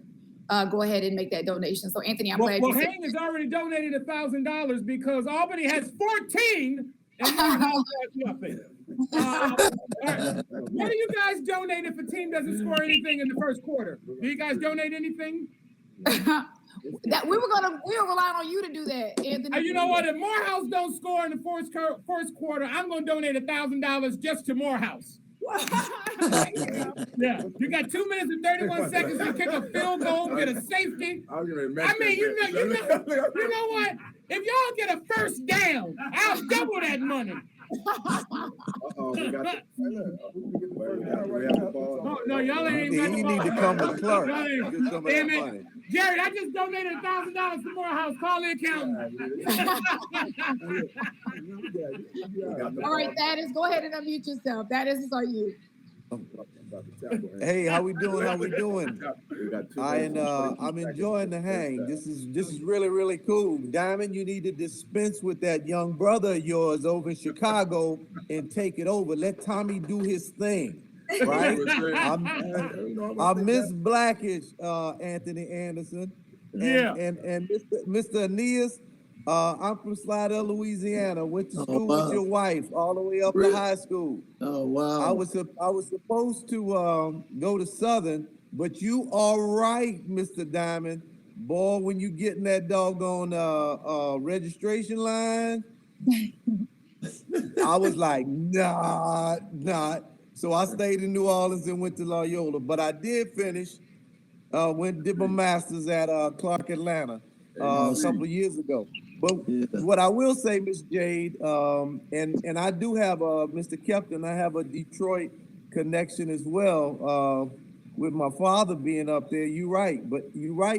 go ahead and make that donation. So Anthony, I'm glad you said. Hang has already donated $1,000 because Albany has 14 and Morehouse has nothing. What do you guys donate if a team doesn't score anything in the first quarter? Do you guys donate anything? That we were relying on you to do that, Anthony. You know what? If Morehouse don't score in the first quarter, I'm going to donate $1,000 just to Morehouse. Yeah, you got 2 minutes and 31 seconds to kick a field goal, get a safety. I mean, you know what? If y'all get a first down, I'll double that money. No, y'all ain't got the ball. You need to come with Clark. Damn it. Jared, I just donated $1,000 to Morehouse. Call the accountant. All right, Thaddeus, go ahead and unmute yourself. Thaddeus, it's on you. Hey, how we doing? I'm enjoying the hang. This is really, really cool. Diamond, you need to dispense with that young brother of yours over in Chicago and take it over. Let Tommy do his thing. Right? I miss Blackish, Anthony Anderson. And Mr. Aeneas. I'm from Slidell, Louisiana. Went to school with your wife all the way up to high school. Oh wow! I was supposed to go to Southern, but you are right, Mr. Diamond. Boy, when you get in that doggone registration line, I was like, not. So I stayed in New Orleans and went to Loyola, but I did finish. Did my master's at Clark, Atlanta, a couple of years ago. But what I will say, Miss Jade, and I do have Mr. Kepton, I have a Detroit connection as well with my father being up there. You're right,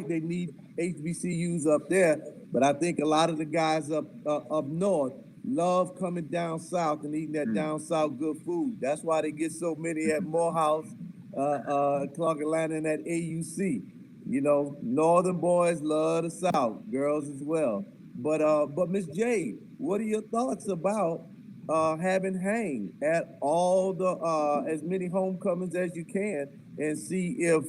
they need HBCUs up there, but I think a lot of the guys up north love coming down south and eating that down south good food. That's why they get so many at Morehouse, Clark Atlanta, and at AUC. You know, northern boys love the south, girls as well. But Miss Jade, what are your thoughts about having hang at all the as many homecomings as you can and see if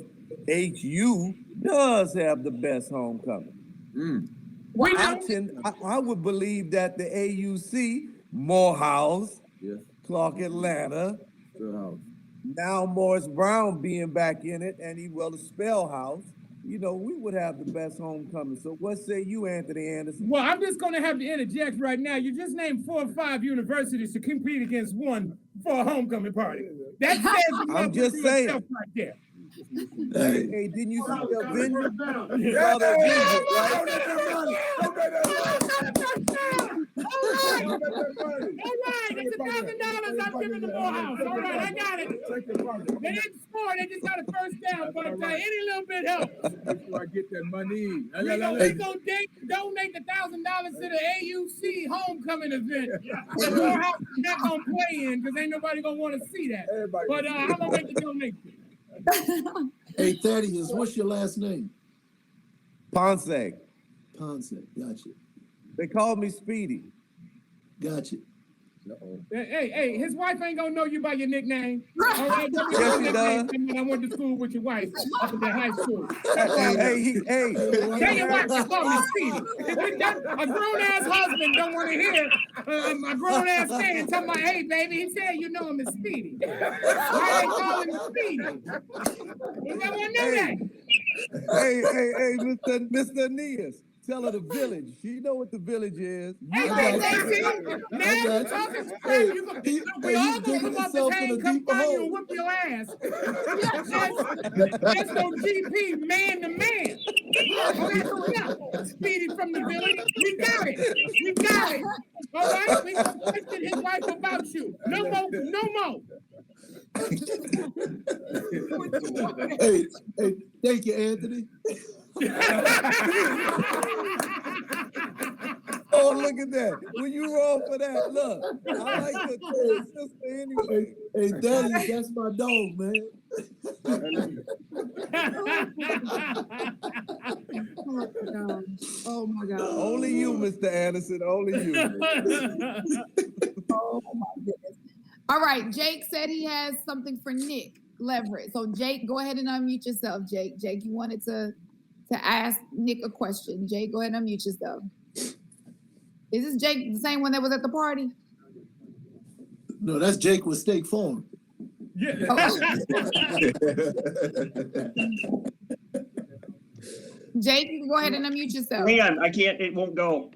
HU does have the best homecoming? Well, I would believe that the AUC, Morehouse, Clark Atlanta, now Morris Brown being back in it, and the Spell House, you know, we would have the best homecoming. So what say you, Anthony Anderson? Well, I'm just going to have to interject right now. You just named 4 or 5 universities to compete against one for a homecoming party. That says I'm just saying. Right there. Hey, didn't you see the venue? All right, it's $1,000 I'm giving to Morehouse. All right, I got it. They didn't score, they just got a first down, but any little bit helps. I get that money. We're going to donate the $1,000 to the AUC homecoming event. That Morehouse is not going to play in because ain't nobody going to want to see that. But I'm going to make the donation. Hey, Thaddeus, what's your last name? Ponce. Ponce, gotcha. They call me Speedy. Gotcha. Hey, his wife ain't gonna know you by your nickname. All right, Yes, he does. I went to school with your wife up at the high school. Hey. Tell your wife to call me Speedy. A grown-ass husband don't want to hear a grown-ass man talking about, hey, baby, he said you know him as Speedy. Why they call him Speedy? You don't want to know that. Hey, Mr. Aeneas. Tell her the village. She know what the village is. Hey, now you're talking crap. We all gonna come up his hand, come find you and whip your ass. That's no GP, man to man. Okay, Speedy from the village. We got it. All right, we question his wife about you. No more. Hey, thank you, Anthony. Oh, look at that. When you roll for that, look. I like the sister anyway. Hey, Daddy, that's my dog, man. Oh my God. Only you, Mr. Anderson. Only you. Oh my goodness. All right, Jake said he has something for Nick Leverett. So Jake, go ahead and unmute yourself, Jake. Jake, you wanted to ask Nick a question. Jake, go ahead and unmute yourself. Is this Jake the same one that was at the party? No, that's Jake with State Farm. Yeah. Jake, you can go ahead and unmute yourself. Hang on, I can't, it won't go.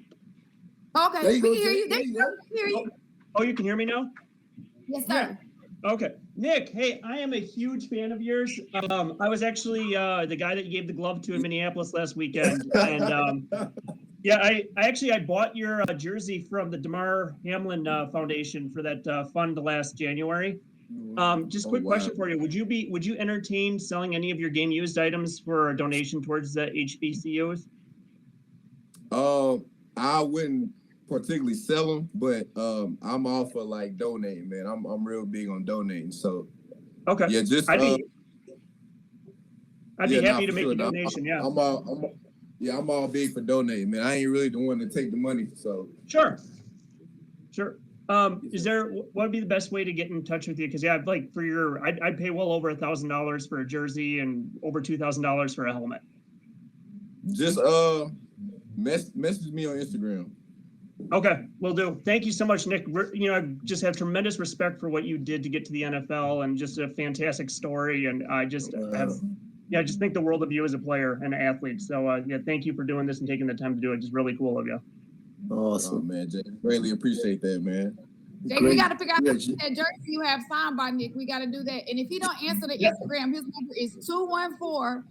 Okay, we can hear you. There you go. We can hear you. Oh, you can hear me now? Yes, sir. Okay. Nick, hey, I am a huge fan of yours. I was actually the guy that you gave the glove to in Minneapolis last weekend. And yeah, I bought your jersey from the DeMar Hamlin Foundation for that fund last January. Just quick question for you. Would you entertain selling any of your game used items for a donation towards the HBCUs? I wouldn't particularly sell them, but I'm all for like donating, man. I'm real big on donating. So okay, yeah, just I'd be happy to make a donation. I'm all big for donating, man. I ain't really the one to take the money. So sure. Is there what would be the best way to get in touch with you? Because I'd pay well over $1,000 for a jersey and over $2,000 for a helmet. Just message me on Instagram. Okay, will do. Thank you so much, Nick. I just have tremendous respect for what you did to get to the NFL and just a fantastic story. And I just just think the world of you as a player and an athlete. So thank you for doing this and taking the time to do it. Just really cool of you. Awesome, man. Jay. Greatly appreciate that, man. Jake, we got to figure out that jersey you have signed by Nick. We got to do that. And if he don't answer the Instagram, his number is 214.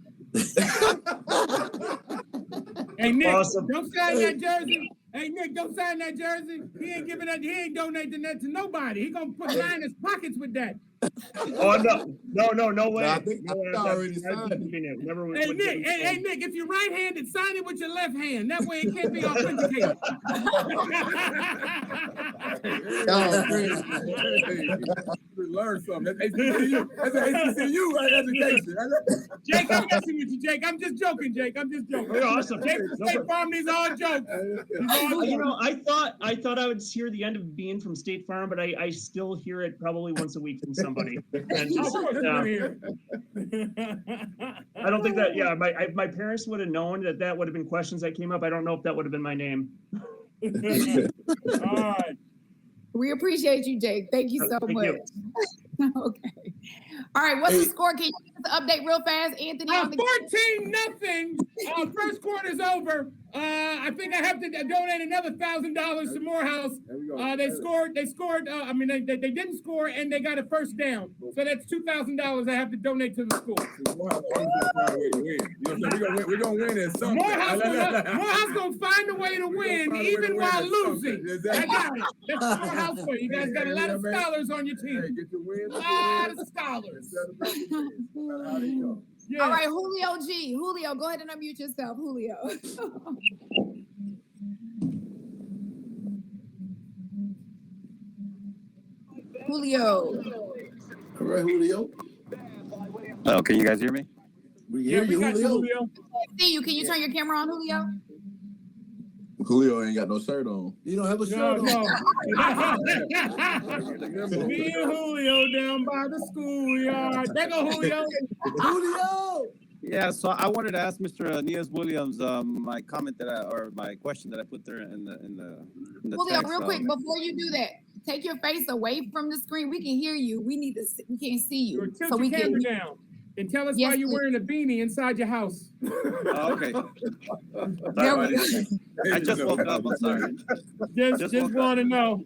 Hey, Nick, awesome. Don't sign that jersey. Hey, Nick, don't sign that jersey. He ain't donating that to nobody. He gonna line his pockets with that. Oh no way. I think I already signed it. Never would- Hey would- Nick, hey Nick, if you're right-handed, sign it with your left hand. That way it can't be authenticated. We learned something. That's HBCU. That's an HBCU education. Jake, I'm messing with you, Jake. I'm just joking, Jake. I'm just joking. You're awesome. Jake, State Farm, these all jokes. These all You jokes. know, I thought I would hear the end of being from State Farm, but I still hear it probably once a week from somebody. And just, Of course yeah. we're here. I don't think that. Yeah, my parents would have known that would have been questions that came up. I don't know if that would have been my name. All right. We appreciate you, Jake. Thank you so Thank much. you. Okay. All right, what's the score? Can you give us an update real fast, Anthony? on the 14-0. First quarter's over. I think I have to donate another $1,000 to Morehouse. They scored. I mean, they didn't score and they got a first down. So that's $2,000 I have to donate to the school. We're gonna win at some Morehouse gonna find a way to win even while losing. I got it. That's Morehouse for you. You guys got a lot of scholars on your team. A lot of scholars. Yeah. All right, Julio G. Julio, go ahead and unmute yourself, Julio. Julio. All right, Julio. Oh, can you guys hear me? We hear you, Julio. See you. Can you turn your camera on, Julio? Julio ain't got no shirt on. You don't have a shirt on. Me and Julio down by the schoolyard. There go Julio. Julio. Yeah, so I wanted to ask Mr. Aeneas Williams my comment or my question that I put there in the Julio, text. real quick, before you do that, take your face away from the screen. We can hear you. We can't see you. Tilt So we your can. camera down and tell us Yes, why you're please. wearing a beanie inside your house. Oh, okay. There we go. I just woke up. I'm sorry. Just want to know.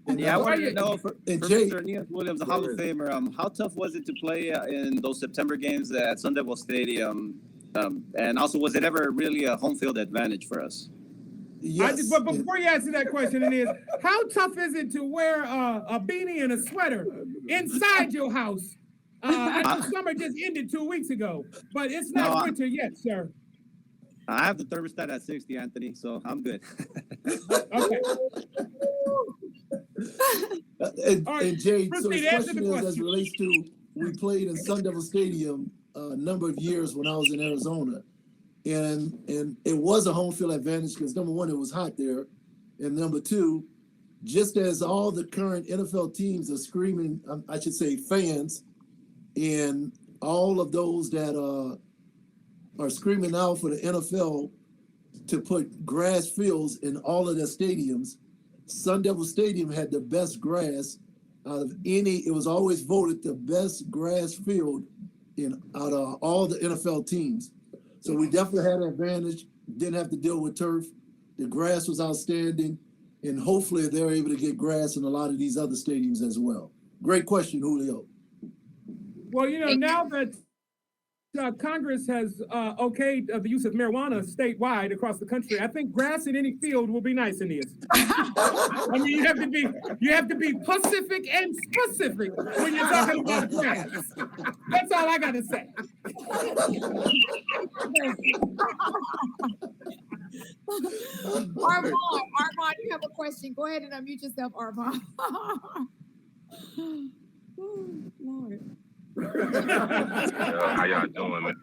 Yeah, I wanted to know for Jay. Mr. Aeneas Williams, a Hall of Famer, how tough was it to play in those September games at Sun Devil Stadium? And also, was it ever really a home field advantage for us? Yes. But before you answer that question, it is how tough is it to wear a beanie and a sweater inside your house? I know summer just ended 2 weeks ago, but it's not winter yet, sir. I have the thermostat at 60, Anthony, so I'm good. Okay. And Jay, so proceed, the answer question the is, as it relates to, we played in Sun Devil Stadium a number of years when I was in Arizona. And it was a home field advantage because number one, it was hot there. And number two, just as all the current NFL teams are screaming, I should say fans, and all of those that are screaming out for the NFL to put grass fields in all of their stadiums, Sun Devil Stadium had the best grass out of any. It was always voted the best grass field out of all the NFL teams. So we definitely had an advantage. Didn't have to deal with turf. The grass was outstanding, and hopefully they're able to get grass in a lot of these other stadiums as well. Great question, Julio. Well, now that Congress has okayed the use of marijuana statewide across the country, I think grass in any field will be nice, Aeneas. I mean, you have to be Pacific and specific when you're talking about grass. That's all I got to say. Armand, you have a question. Go ahead and unmute yourself, Armand. Oh, Lord. How y'all doing, man?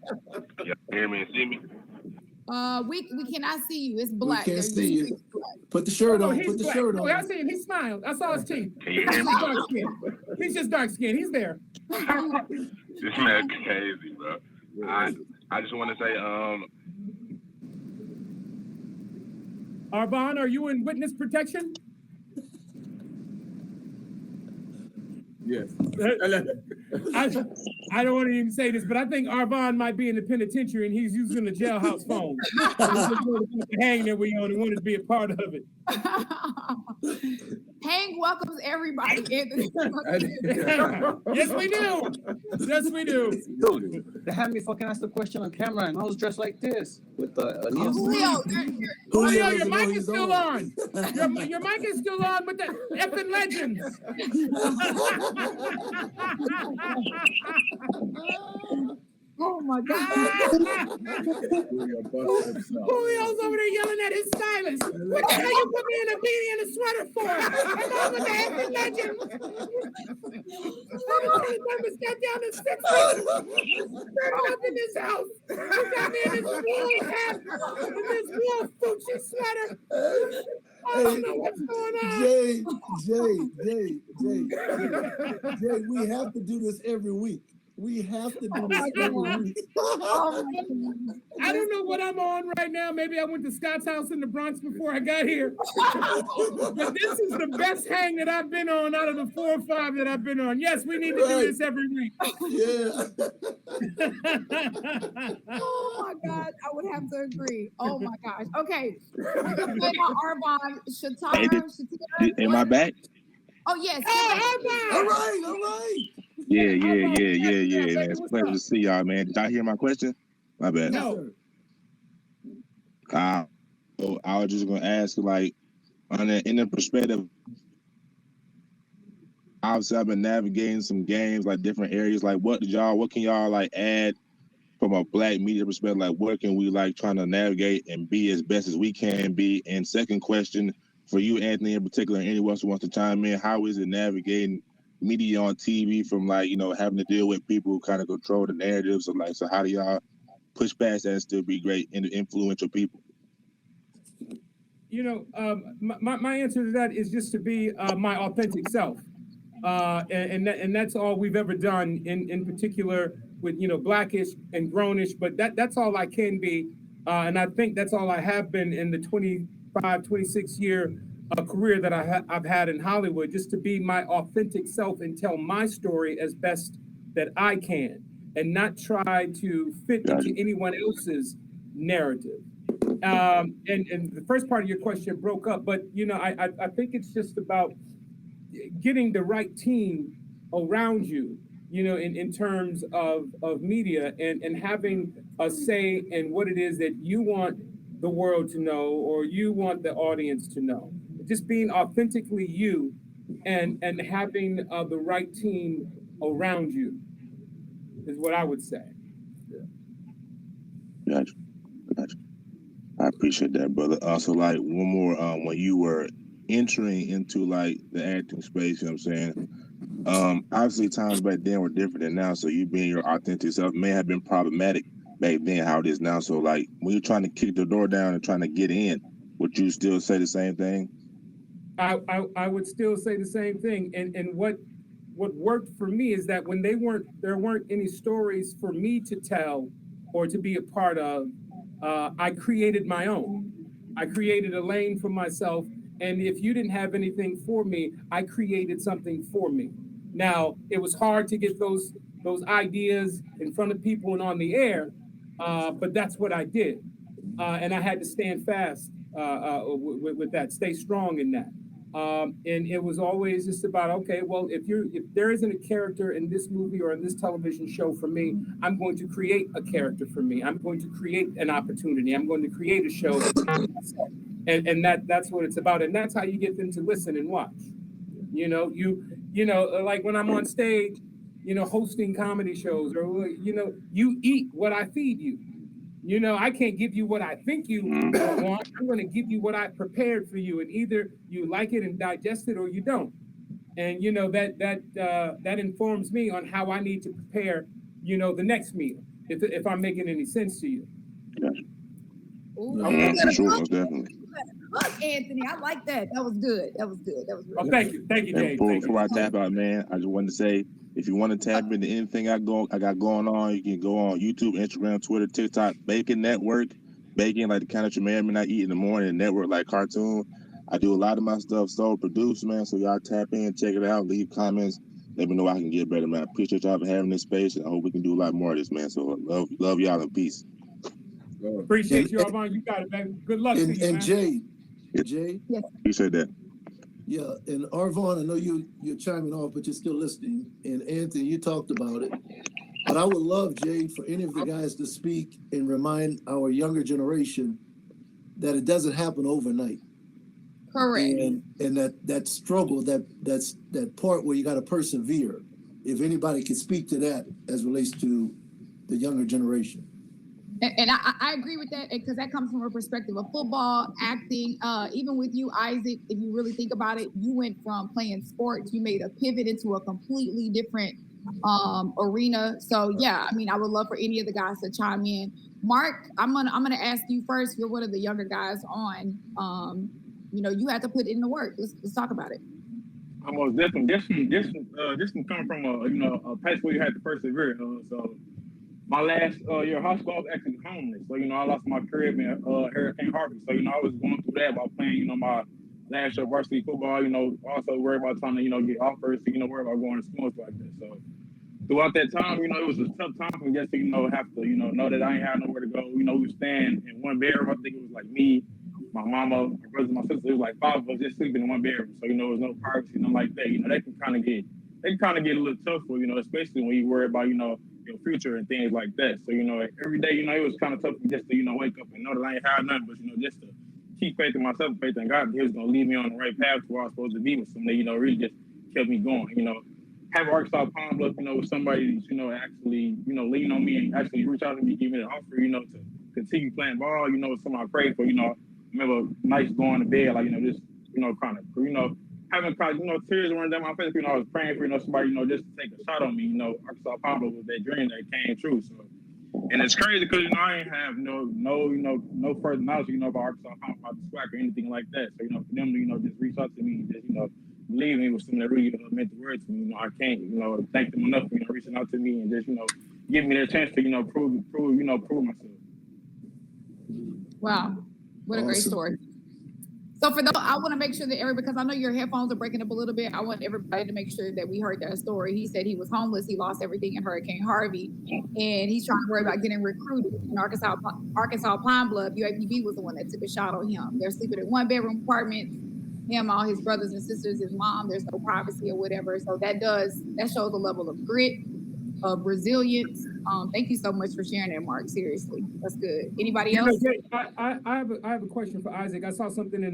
Y'all hear me and see me? We cannot see you. It's black. We can't see you. Put the shirt on. He's Put the black. shirt Oh, I on. see him. He smiled. I saw his teeth. Can you hear me? Dark skin. He's just dark skinned. He's there. This man crazy, bro. I just want to say, Arvon, are you in witness protection? Yes. I don't want to even say this, but I think Arvon might be in the penitentiary and he's using the jailhouse phone. Hang that we on and wanted to be a part of it. Hank welcomes everybody. Yes, we do. Yes, we do. Dude, they had me fucking ask the question on camera, and I was dressed like this with the Julio, your mic is still on. Your mic is still on with the effing legends. Oh my God. Julio's over there yelling at his stylist. What the hell you put me in a beanie and a sweater for? I'm on with the Anthony Legend. Mama sat down and 6 weeks. They're up in this house. He got me in this wool hat and this wool Fucci sweater. I don't know what's going on. Jay, we have to do this every week. We have to do this every week. I don't know what I'm on right now. Maybe I went to Scott's house in the Bronx before I got here. But this is the best hang that I've been on out of the 4 or 5 that I've been on. Yes, we need to do this every week. Yeah. Oh my God, I would have to agree. Oh my gosh. Okay. We're gonna play about Arbon, Shatara. Am I back? Oh yes. All right. Yeah. Man, it's a pleasure to see y'all, man. Did y'all hear my question? My bad. No. So I was just gonna ask, like, in the perspective, obviously I've been navigating some games, like different areas. Like, what can y'all like add from a Black media perspective? Like, what can we like trying to navigate and be as best as we can be? And second question for you, Anthony, in particular, and anyone else who wants to chime in, how is it navigating media on TV from, like, you know, having to deal with people who kind of control the narratives of, like, so how do y'all push past that and still be great and influential people? You know, my answer to that is just to be my authentic self. And that's all we've ever done in particular with, you know, Blackish and Grownish, but that's all I can be. And I think that's all I have been in the 26 year career that I've had in Hollywood, just to be my authentic self and tell my story as best that I can and not try to fit into anyone else's narrative. And the first part of your question broke up, but, you know, I think it's just about getting the right team around you, you know, in terms of media and having a say in what it is that you want the world to know or you want the audience to know. Just being authentically you and having the right team around you is what I would say. Gotcha. I appreciate that, brother. Also, like, one more, when you were entering into like the acting space, you know what I'm saying? Obviously times back then were different than now, so you being your authentic self may have been problematic back then how it is now. So like when you're trying to kick the door down and trying to get in, would you still say the same thing? I would still say the same thing. And what worked for me is that when there weren't any stories for me to tell or to be a part of, I created my own. I created a lane for myself. And if you didn't have anything for me, I created something for me. Now, it was hard to get those ideas in front of people and on the air, but that's what I did. And I had to stand fast with that, stay strong in that. And it was always just about, okay, well, if there isn't a character in this movie or in this television show for me, I'm going to create a character for me. I'm going to create an opportunity. I'm going to create a show. And that's what it's about. And that's how you get them to listen and watch. You know, like when I'm on stage, you know, hosting comedy shows, or, you know, you eat what I feed you. You know, I can't give you what I think you want. I'm going to give you what I prepared for you, and either you like it and digest it, or you don't. And you know that informs me on how I need to prepare, you know, the next meal, if I'm making any sense to you. For sure, most definitely. Look, Anthony, I like that. That was good. Oh, thank you, Jay. Before I tap out, man, I just wanted to say, if you want to tap into anything I got going on, you can go on YouTube, Instagram, Twitter, TikTok, Bacon Network, Bacon, like the kind that you may or may not eat in the morning, Network like Cartoon. I do a lot of my stuff solo produced, man. So y'all tap in, check it out, leave comments, let me know I can get better, man. I appreciate y'all for having this space, and I hope we can do a lot more of this, man. So love y'all and peace. Appreciate you, Armand. You got it, man. Good luck to you, man. Jay. Yes. Appreciate that. Yeah, and Arvon, I know you're chiming off, but you're still listening. And Anthony, you talked about it. But I would love, Jay, for any of the guys to speak and remind our younger generation that it doesn't happen overnight. Correct. And that struggle, that's that part where you got to persevere. If anybody can speak to that as relates to the younger generation. And I agree with that because that comes from a perspective of football, acting, even with you, Isaac, if you really think about it, you went from playing sports, you made a pivot into a completely different arena. So yeah, I mean, I would love for any of the guys to chime in. Mark, I'm gonna ask you first. You're one of the younger guys on. You have to put in the work. Let's talk about it. Almost this one come from a place where you had to persevere. So my last year of high school, I was actually homeless. So I lost my crib in Hurricane Harvey. So I was going through that by playing my last year of varsity football. Also worried about trying to get offers. Worry about going to schools like that. So throughout that time, it was a tough time for me just to have to know that I ain't had nowhere to go. We were staying in one bedroom. I think it was like me, my mama, my brother, my sister. It was like 5 of us just sleeping in one bedroom. So there was no privacy, nothing like that. That can kind of get a little tough for especially when you worry about your future and things like that. So every day it was kind of tough just to wake up and know that I ain't had nothing, but just to keep faith in myself, faith in God. He was gonna lead me on the right path to where I was supposed to be with somebody. Really just kept me going. Have Arkansas Palm Bluff, with somebody actually lean on me and actually reach out to me, give me the offer, to continue playing ball. Something I prayed for. I remember nights going to bed just kind of having tears running down my face. I was praying for somebody just to take a shot on me. Arkansas Palm Bluff was that dream that came true. So, and it's crazy because I ain't have no further knowledge about Arkansas Palm Bluff, the SWAC or anything like that. So for them to just reach out to me and just believe me was something that really meant the word to me. I can't thank them enough for reaching out to me and just give me the chance to prove myself. Wow, what a great story. So for those, I want to make sure that because I know your headphones are breaking up a little bit, I want everybody to make sure that we heard that story. He said he was homeless, he lost everything in Hurricane Harvey, and he's trying to worry about getting recruited in Arkansas Pine Bluff. UAPB was the one that took a shot on him. They're sleeping in 1-bedroom apartments. Him, all his brothers and sisters, his mom. There's no privacy or whatever. So that shows a level of grit, of resilience. Thank you so much for sharing that, Mark. Seriously, that's good. Anybody else? I have a question for Isaac. I saw something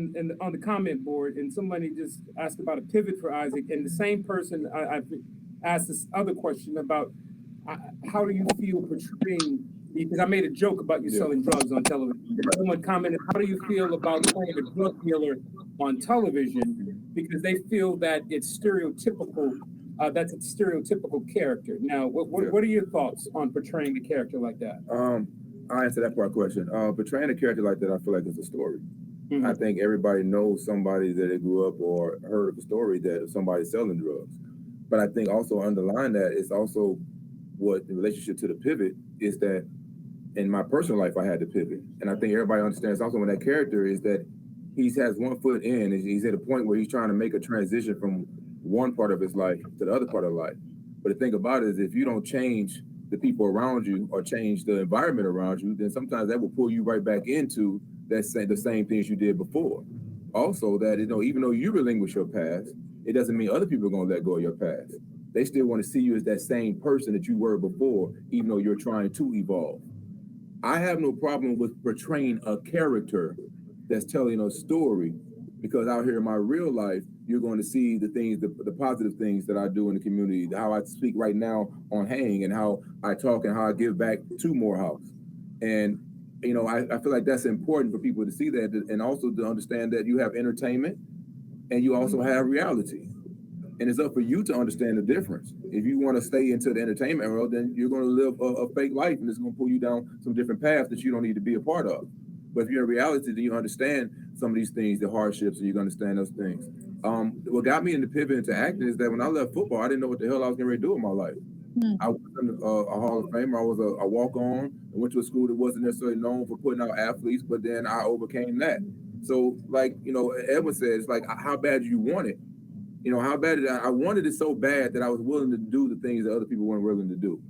on the comment board, and somebody just asked about a pivot for Isaac. And the same person I asked this other question about how do you feel portraying? Because I made a joke about you selling drugs on television. Someone commented, how do you feel about playing a drug dealer on television? Because they feel that it's stereotypical. That's a stereotypical character. Now, what are your thoughts on portraying a character like that? I'll answer that part of the question. Portraying a character like that, I feel like it's a story. Mm-hmm. I think everybody knows somebody that they grew up or heard of a story that somebody's selling drugs. But I think also underlying that is also what the relationship to the pivot is that in my personal life, I had to pivot. And I think everybody understands also when that character is that he has one foot in, and he's at a point where he's trying to make a transition from one part of his life to the other part of life. But the thing about it is if you don't change the people around you or change the environment around you, then sometimes that will pull you right back into the same things you did before. Also that, even though you relinquish your past, it doesn't mean other people are going to let go of your past. They still want to see you as that same person that you were before, even though you're trying to evolve. I have no problem with portraying a character that's telling a story, because out here in my real life, you're going to see the things, the positive things that I do in the community, how I speak right now on Hang and how I talk and how I give back to Morehouse. And, I feel like that's important for people to see that, and also to understand that you have entertainment and you also have reality. And it's up for you to understand the difference. If you want to stay into the entertainment world, then you're going to live a fake life, and it's going to pull you down some different paths that you don't need to be a part of. But if you're in reality, then you understand some of these things, the hardships, and you understand those things. What got me into pivot into acting is that when I left football, I didn't know what the hell I was getting ready to do with my life. I wasn't a Hall of Famer. I was a walk-on. I went to a school that wasn't necessarily known for putting out athletes, but then I overcame that. So, Edwin said, it's like, how bad do you want it? How bad I wanted it so bad that I was willing to do the things that other people weren't willing to do.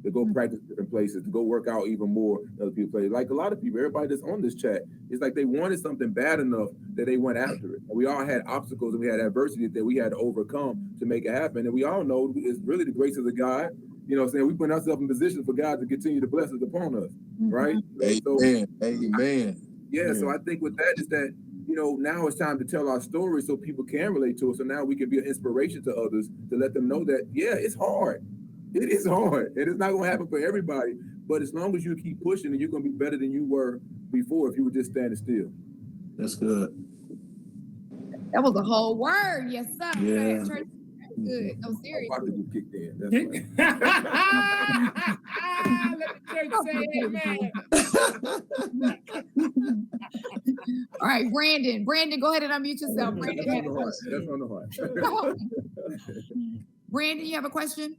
To go practice different places, to go work out even more than other people play. Like a lot of people, everybody that's on this chat, it's like they wanted something bad enough that they went after it. And we all had obstacles and we had adversity that we had to overcome to make it happen. And we all know it's really the grace of the God. We put ourselves in position for God to continue to bless us upon us, right? Amen. Amen. Yeah, so I think with that is that, you know, now it's time to tell our story so people can relate to us. So now we can be an inspiration to others to let them know that, yeah, it's hard. It is hard. It is not going to happen for everybody. But as long as you keep pushing, you're going to be better than you were before if you were just standing still. That's good. That was a whole word. Yes, sir. Yeah. Church, good. No, seriously. Probably kicked in. That's Let the church say amen. All right, Brandon. Brandon, go ahead and unmute yourself. Brandon had a question. That's on the heart. Brandon, you have a question?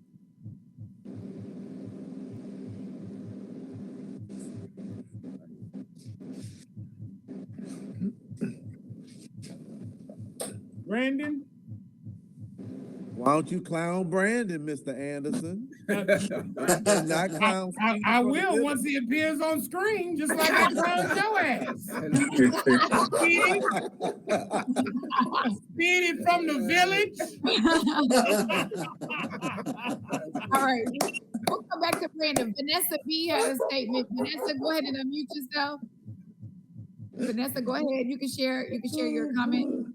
Brandon? Why don't you clown Brandon, Mr. Anderson? Not clown I will once he appears on screen, just like I clowned your ass. Speedy from the village. All right, we'll come back to Brandon. Vanessa B had a statement. Vanessa, go ahead and unmute yourself. Vanessa, go ahead. You can share your comment.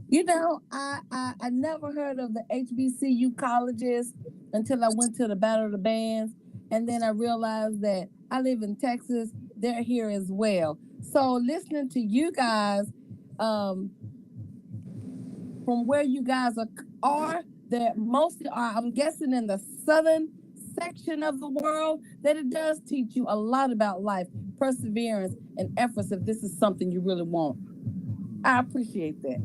You know, I never heard of the HBCU colleges until I went to the Battle of the Bands. And then I realized that I live in Texas. They're here as well. So listening to you guys, from where you guys are, that mostly are, I'm guessing, in the southern section of the world, that it does teach you a lot about life, perseverance, and efforts if this is something you really want. I appreciate that.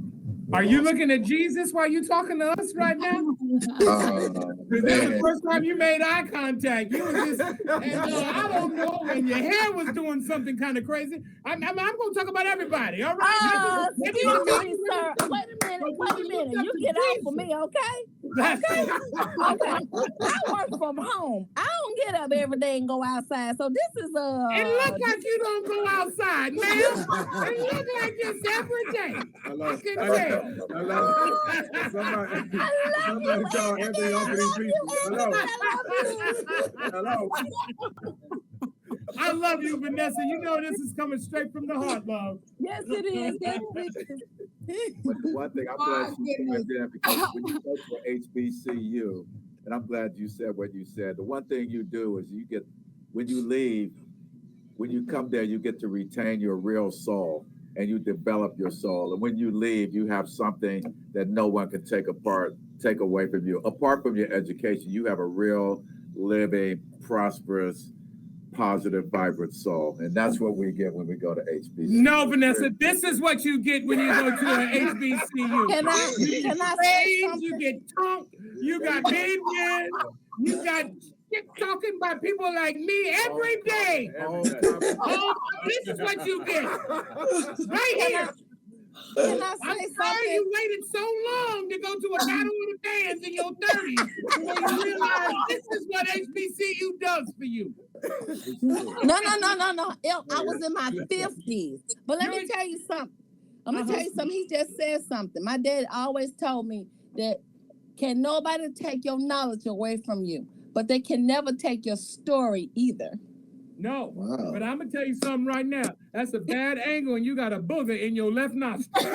Are you looking at Jesus while you talking to us right now? Because that's the first time you made eye contact. You were just, and I don't know, and your hair was doing something kind of crazy. I'm going to talk about everybody, all right? Excuse me, sir. Wait a minute. You get off of me, okay? Okay. I work from home. I don't get up every day and go outside. So this is It look like you don't go outside, man. It look like this every day. I can tell. Hello. Somebody call Anthony off of these people. Hello. I love you, Vanessa. You know this is coming straight from the heart, love. Yes, it is. Yes, it is. But the one thing I'm glad you said that, because when you go to an HBCU, and I'm glad you said what you said, the one thing you do is you get, when you leave, when you come there, you get to retain your real soul and you develop your soul. And when you leave, you have something that no one can take away from you. Apart from your education, you have a real, living, prosperous, positive, vibrant soul. And that's what we get when we go to HBCU. No, Vanessa, this is what you get when you go to an HBCU. Can I say something? You get tongue, you got big men, you got shit talking by people like me every day. Oh, this is what you get. Right here. Can I I'm say sorry something? you waited so long to go to a battle of the bands in your 30s when you realize this is what HBCU does for you. No. I was in my 50s. But let me tell you something. He just said something. My dad always told me that can nobody take your knowledge away from you, but they can never take your story either. No, but I'm gonna tell you something right now. That's a bad angle, and you got a booger in your left nostril.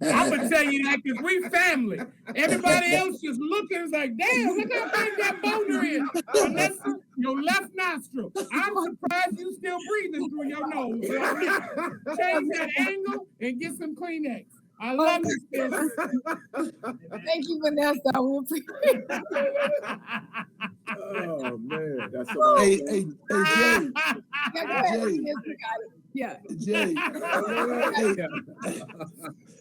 I'm gonna tell you that because we family. Everybody else just looking is like, damn, look how big that boulder is. And that's your left nostril. I'm surprised you still breathing through your nose. Change that angle and get some Kleenex. I love you, sis. Thank you, Vanessa. We appreciate it. Oh man, that's so. Hey, Jay. Yeah. Jay.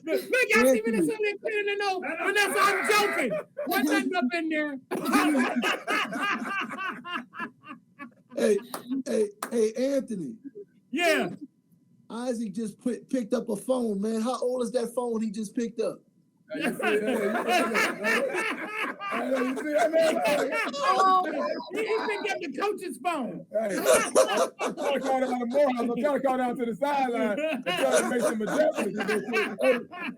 Look, y'all see Vanessa up there clearing the nose. Vanessa, I'm joking. What's that up in there? Hey, Anthony. Yeah. Isaac just picked up a phone, man. How old is that phone he just picked up? He's been getting the coach's phone. Hey, I'm trying to call down to Morehouse. I'm trying to call down to the sideline and try to make some adjustments.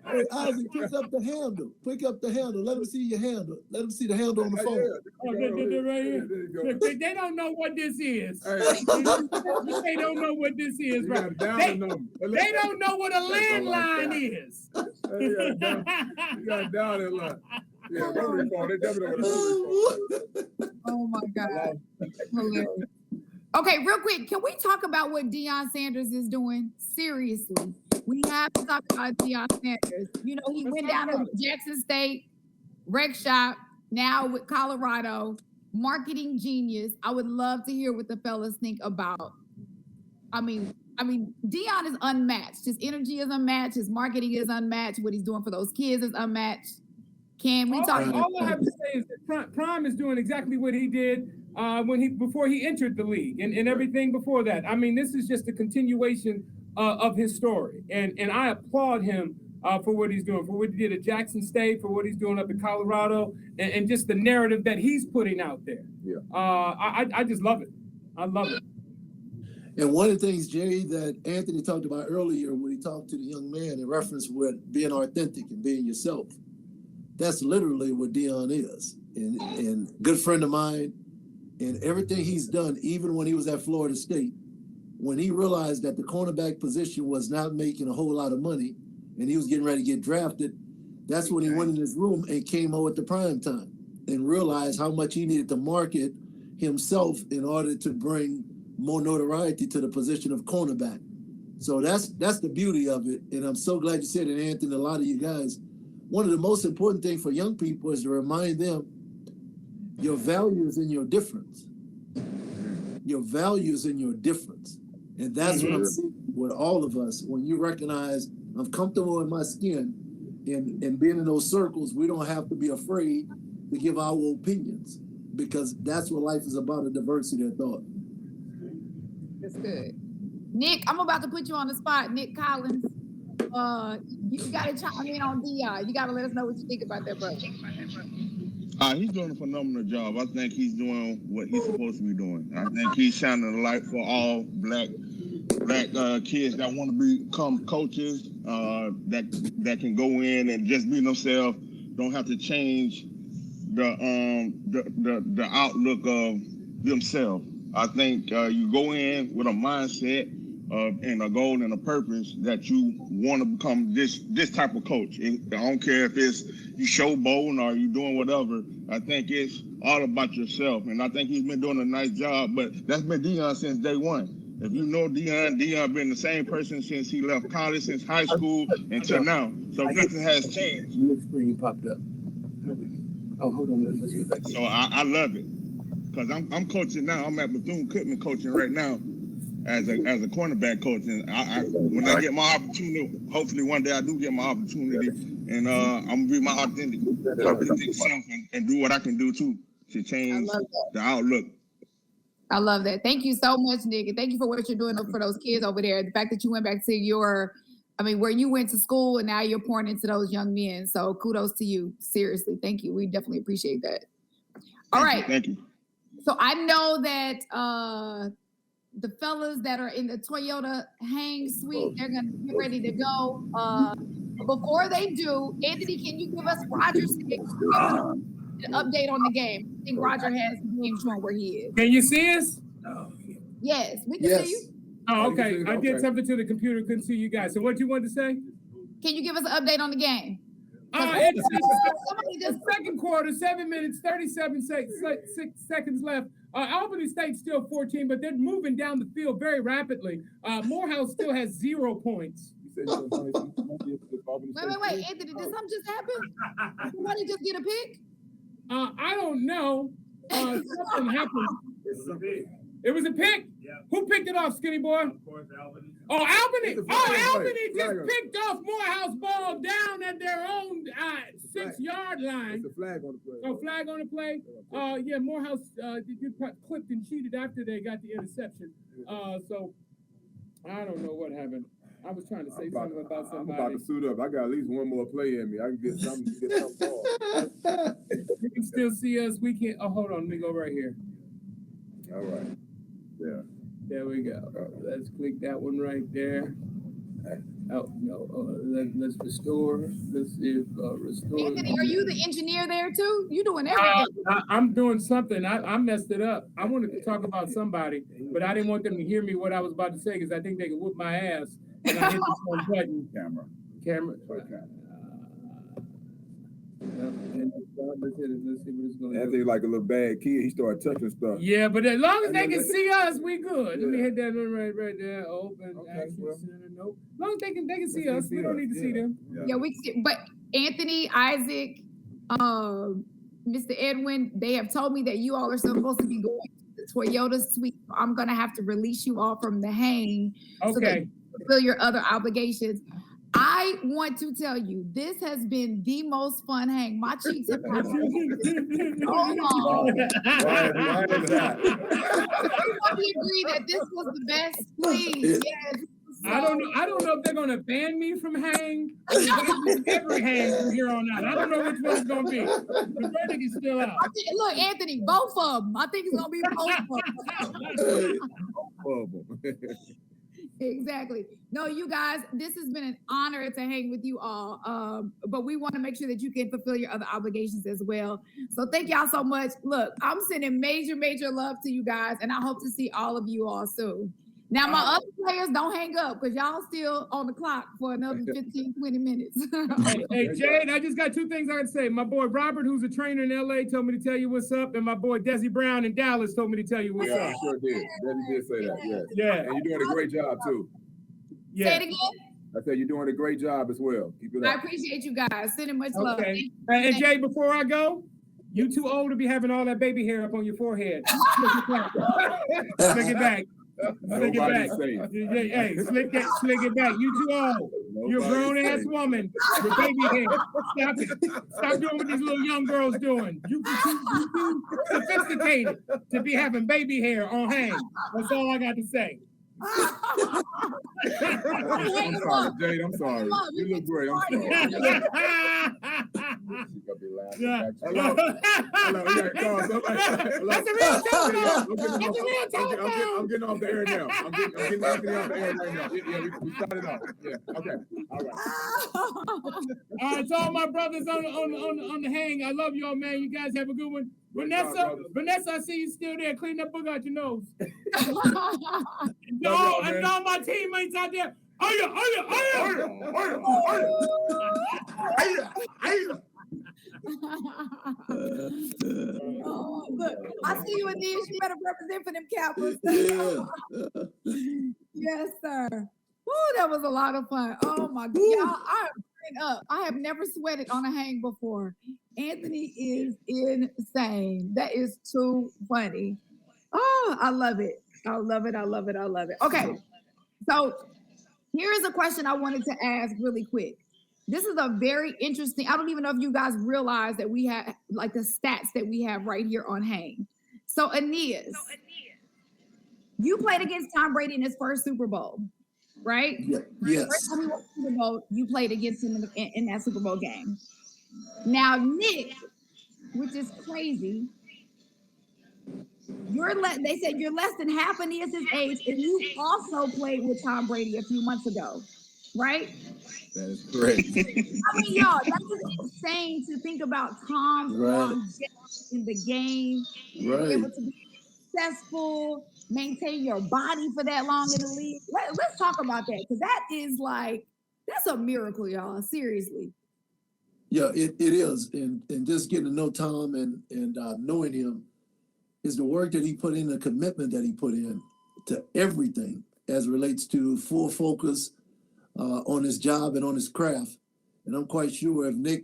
Hey, Isaac, pick up the handle. Pick up the handle. Let them see your handle. Let them see the handle on the phone. Oh, they're right here. Look, they don't know what this is. They don't know what this is, right? They don't know what a landline is. You got to down that line. Yeah, rotary phone. They definitely got a rotary phone. Oh my God. Hilarious. Okay, real quick, can we talk about what Deion Sanders is doing? Seriously. We have to talk about Deion Sanders. You know, he went down to Jackson State, rec shop, now with Colorado, marketing genius. I would love to hear what the fellas think about. I mean, Deion is unmatched. His energy is unmatched. His marketing is unmatched. What he's doing for those kids is unmatched. Can we talk? All I have to say is that Prime is doing exactly what he did before he entered the league and everything before that. I mean, this is just a continuation of his story, and I applaud him for what he's doing, for what he did at Jackson State, for what he's doing up in Colorado, and just the narrative that he's putting out there. Yeah. I just love it. I love it. And one of the things, Jerry, that Anthony talked about earlier when he talked to the young man in reference with being authentic and being yourself, that's literally what Deion is. And good friend of mine, and everything he's done, even when he was at Florida State, when he realized that the cornerback position was not making a whole lot of money and he was getting ready to get drafted, that's when he went in his room and came out at the prime time and realized how much he needed to market himself in order to bring more notoriety to the position of cornerback. So that's the beauty of it. And I'm so glad you said it, Anthony, a lot of you guys. One of the most important things for young people is to remind them your values and your difference. Your values and your difference. And that's what I'm seeing with all of us. When you recognize I'm comfortable in my skin and being in those circles, we don't have to be afraid to give our opinions because that's what life is about, a diversity of thought. That's good. Nick, I'm about to put you on the spot. Nick Collins, you got to chime in on Deion. You got to let us know what you think about that, brother. He's doing a phenomenal job. I think he's doing what he's supposed to be doing. I think he's shining a light for all black kids that want to become coaches, that can go in and just be themselves, don't have to change the outlook of themselves. I think you go in with a mindset and a goal and a purpose that you want to become this type of coach. I don't care if it's you showboating or you doing whatever. I think it's all about yourself, and I think he's been doing a nice job. But that's been Deion since day one. If you know Deion been the same person since he left college, since high school until now. So nothing has changed. The screen popped up. Oh, hold on. Let's get back. So I love it because I'm coaching now. I'm at Bethune-Cookman coaching right now as a cornerback coach, and when I get my opportunity, hopefully one day I do get my opportunity, and I'm gonna be my authentic self and do what I can do too to change the outlook. I love that. Thank you so much, Nick. And thank you for what you're doing for those kids over there. The fact that you went back to where you went to school and now you're pouring into those young men. So kudos to you. Seriously. Thank you. We definitely appreciate that. All right. Thank you. So I know that the fellas that are in the Toyota Hang Suite, they're going to get ready to go. Before they do, Anthony, can you give us Roger's an update on the game? I think Roger has the game showing where he is. Can you see us? Yes, we can see you. Oh, okay. I did something to the computer, couldn't see you guys. So what you wanted to say? Can you give us an update on the game? It's the second quarter, 7 minutes, 37 seconds left. Albany State's still 14, but they're moving down the field very rapidly. Morehouse still has 0 points. Wait, Anthony, did something just happen? Somebody just get a pick? I don't know. Something happened. It was a pick? Yeah. Who picked it off, skinny boy? Of course, Albany. Oh, Albany! Albany just picked off Morehouse ball down at their own 6-yard line. It's a flag on the play. Oh, flag on the play? Yeah, Morehouse clipped and cheated after they got the interception. So I don't know what happened. I was trying to say I'm something about I'm somebody. about to suit up. I got at least one more play in me. I can get something going. You can still see us. We can. Oh, hold on. Let me go right here. All right. Yeah. There we go. Let's click that one right there. Oh no. Let's restore. Let's see if restore. Anthony, are you the engineer there too? You doing everything? I'm doing something. I messed it up. I wanted to talk about somebody, but I didn't want them to hear me what I was about to say because I think they could whoop my ass. And I hit this one button. Camera. Let's see what it's going to do. Anthony like a little bad kid. He started touching stuff. Yeah, but as long as they can see us, we good. Let me hit that one right there. Open action center. Nope. As long as they can see us, we don't need to see them. Yeah, we can see, but Anthony, Isaac, Mr. Edwin, they have told me that you all are supposed to be going to the Toyota suite. I'm gonna have to release you all from the hang so that you can fulfill your other obligations. I want to tell you, this has been the most fun hang. My cheeks have been so long. Why is that? Everybody agree that this was the best, please. Yes. I don't know if they're gonna ban me from hang or ban me from every hang from here on out. I don't know which one it's gonna be. The verdict is still out. Look, Anthony, both of them. I think it's gonna be both of them. Exactly. No, you guys, this has been an honor to hang with you all. But we want to make sure that you can fulfill your other obligations as well. So thank y'all so much. Look, I'm sending major love to you guys, and I hope to see all of you all soon. Now, my other players, don't hang up because y'all still on the clock for another 15, 20 minutes. Hey, Jade, I just got two things I got to say. My boy Robert, who's a trainer in LA, told me to tell you what's up. And my boy Desi Brown in Dallas told me to tell you what's up. Yeah, I sure did. Desi did say that, yes. Yeah. And you're doing a great job, too. Yeah. Say it again. I said you're doing a great job as well. Keep it up. I appreciate you guys. Sending much love. Okay. And Jay, before I go, you too old to be having all that baby hair up on your forehead. Slick it back. Slick it back. Hey, slick it back. You too old. You're a grown ass woman with baby hair. Stop it. Stop doing what these little young girls doing. You too sophisticated to be having baby hair on hang. That's all I got to say. I'm sorry, Jade. I'm sorry. You look great. I'm sorry. Yeah. Hello. That's a real telephone. That's a real telephone. I'm getting off the air now. I'm getting off the air right now. Yeah, we started off. Yeah. Okay. All right. All right, to all my brothers on the hang, I love y'all, man. You guys have a good one. Vanessa, I see you still there. Clean that book out your nose. and all my teammates out there. Oh, look, I see you, Aeneas. You better represent for them Cowboys. Yes, sir. Woo, that was a lot of fun. Oh my God, y'all, I have never sweated on a hang before. Anthony is insane. That is too funny. Oh, I love it. I love it. I love it. I love it. Okay, so here is a question I wanted to ask really quick. This is a very interesting, I don't even know if you guys realize that we have like the stats that we have right here on hang. So Aeneas, you played against Tom Brady in his first Super Bowl, right? Yes. First time he won the Super Bowl, you played against him in that Super Bowl game. Now, Nick, which is crazy, they said you're less than half Aeneas' age, and you also played with Tom Brady a few months ago, right? That is correct. I mean, y'all, that is insane to think about Tom's longevity in the game, being able to be successful, maintain your body for that long in the league. Let's talk about that, because that is that's a miracle, y'all. Seriously. Yeah, it is. And just getting to know Tom and knowing him is the work that he put in, the commitment that he put in to everything as it relates to full focus on his job and on his craft. And I'm quite sure if Nick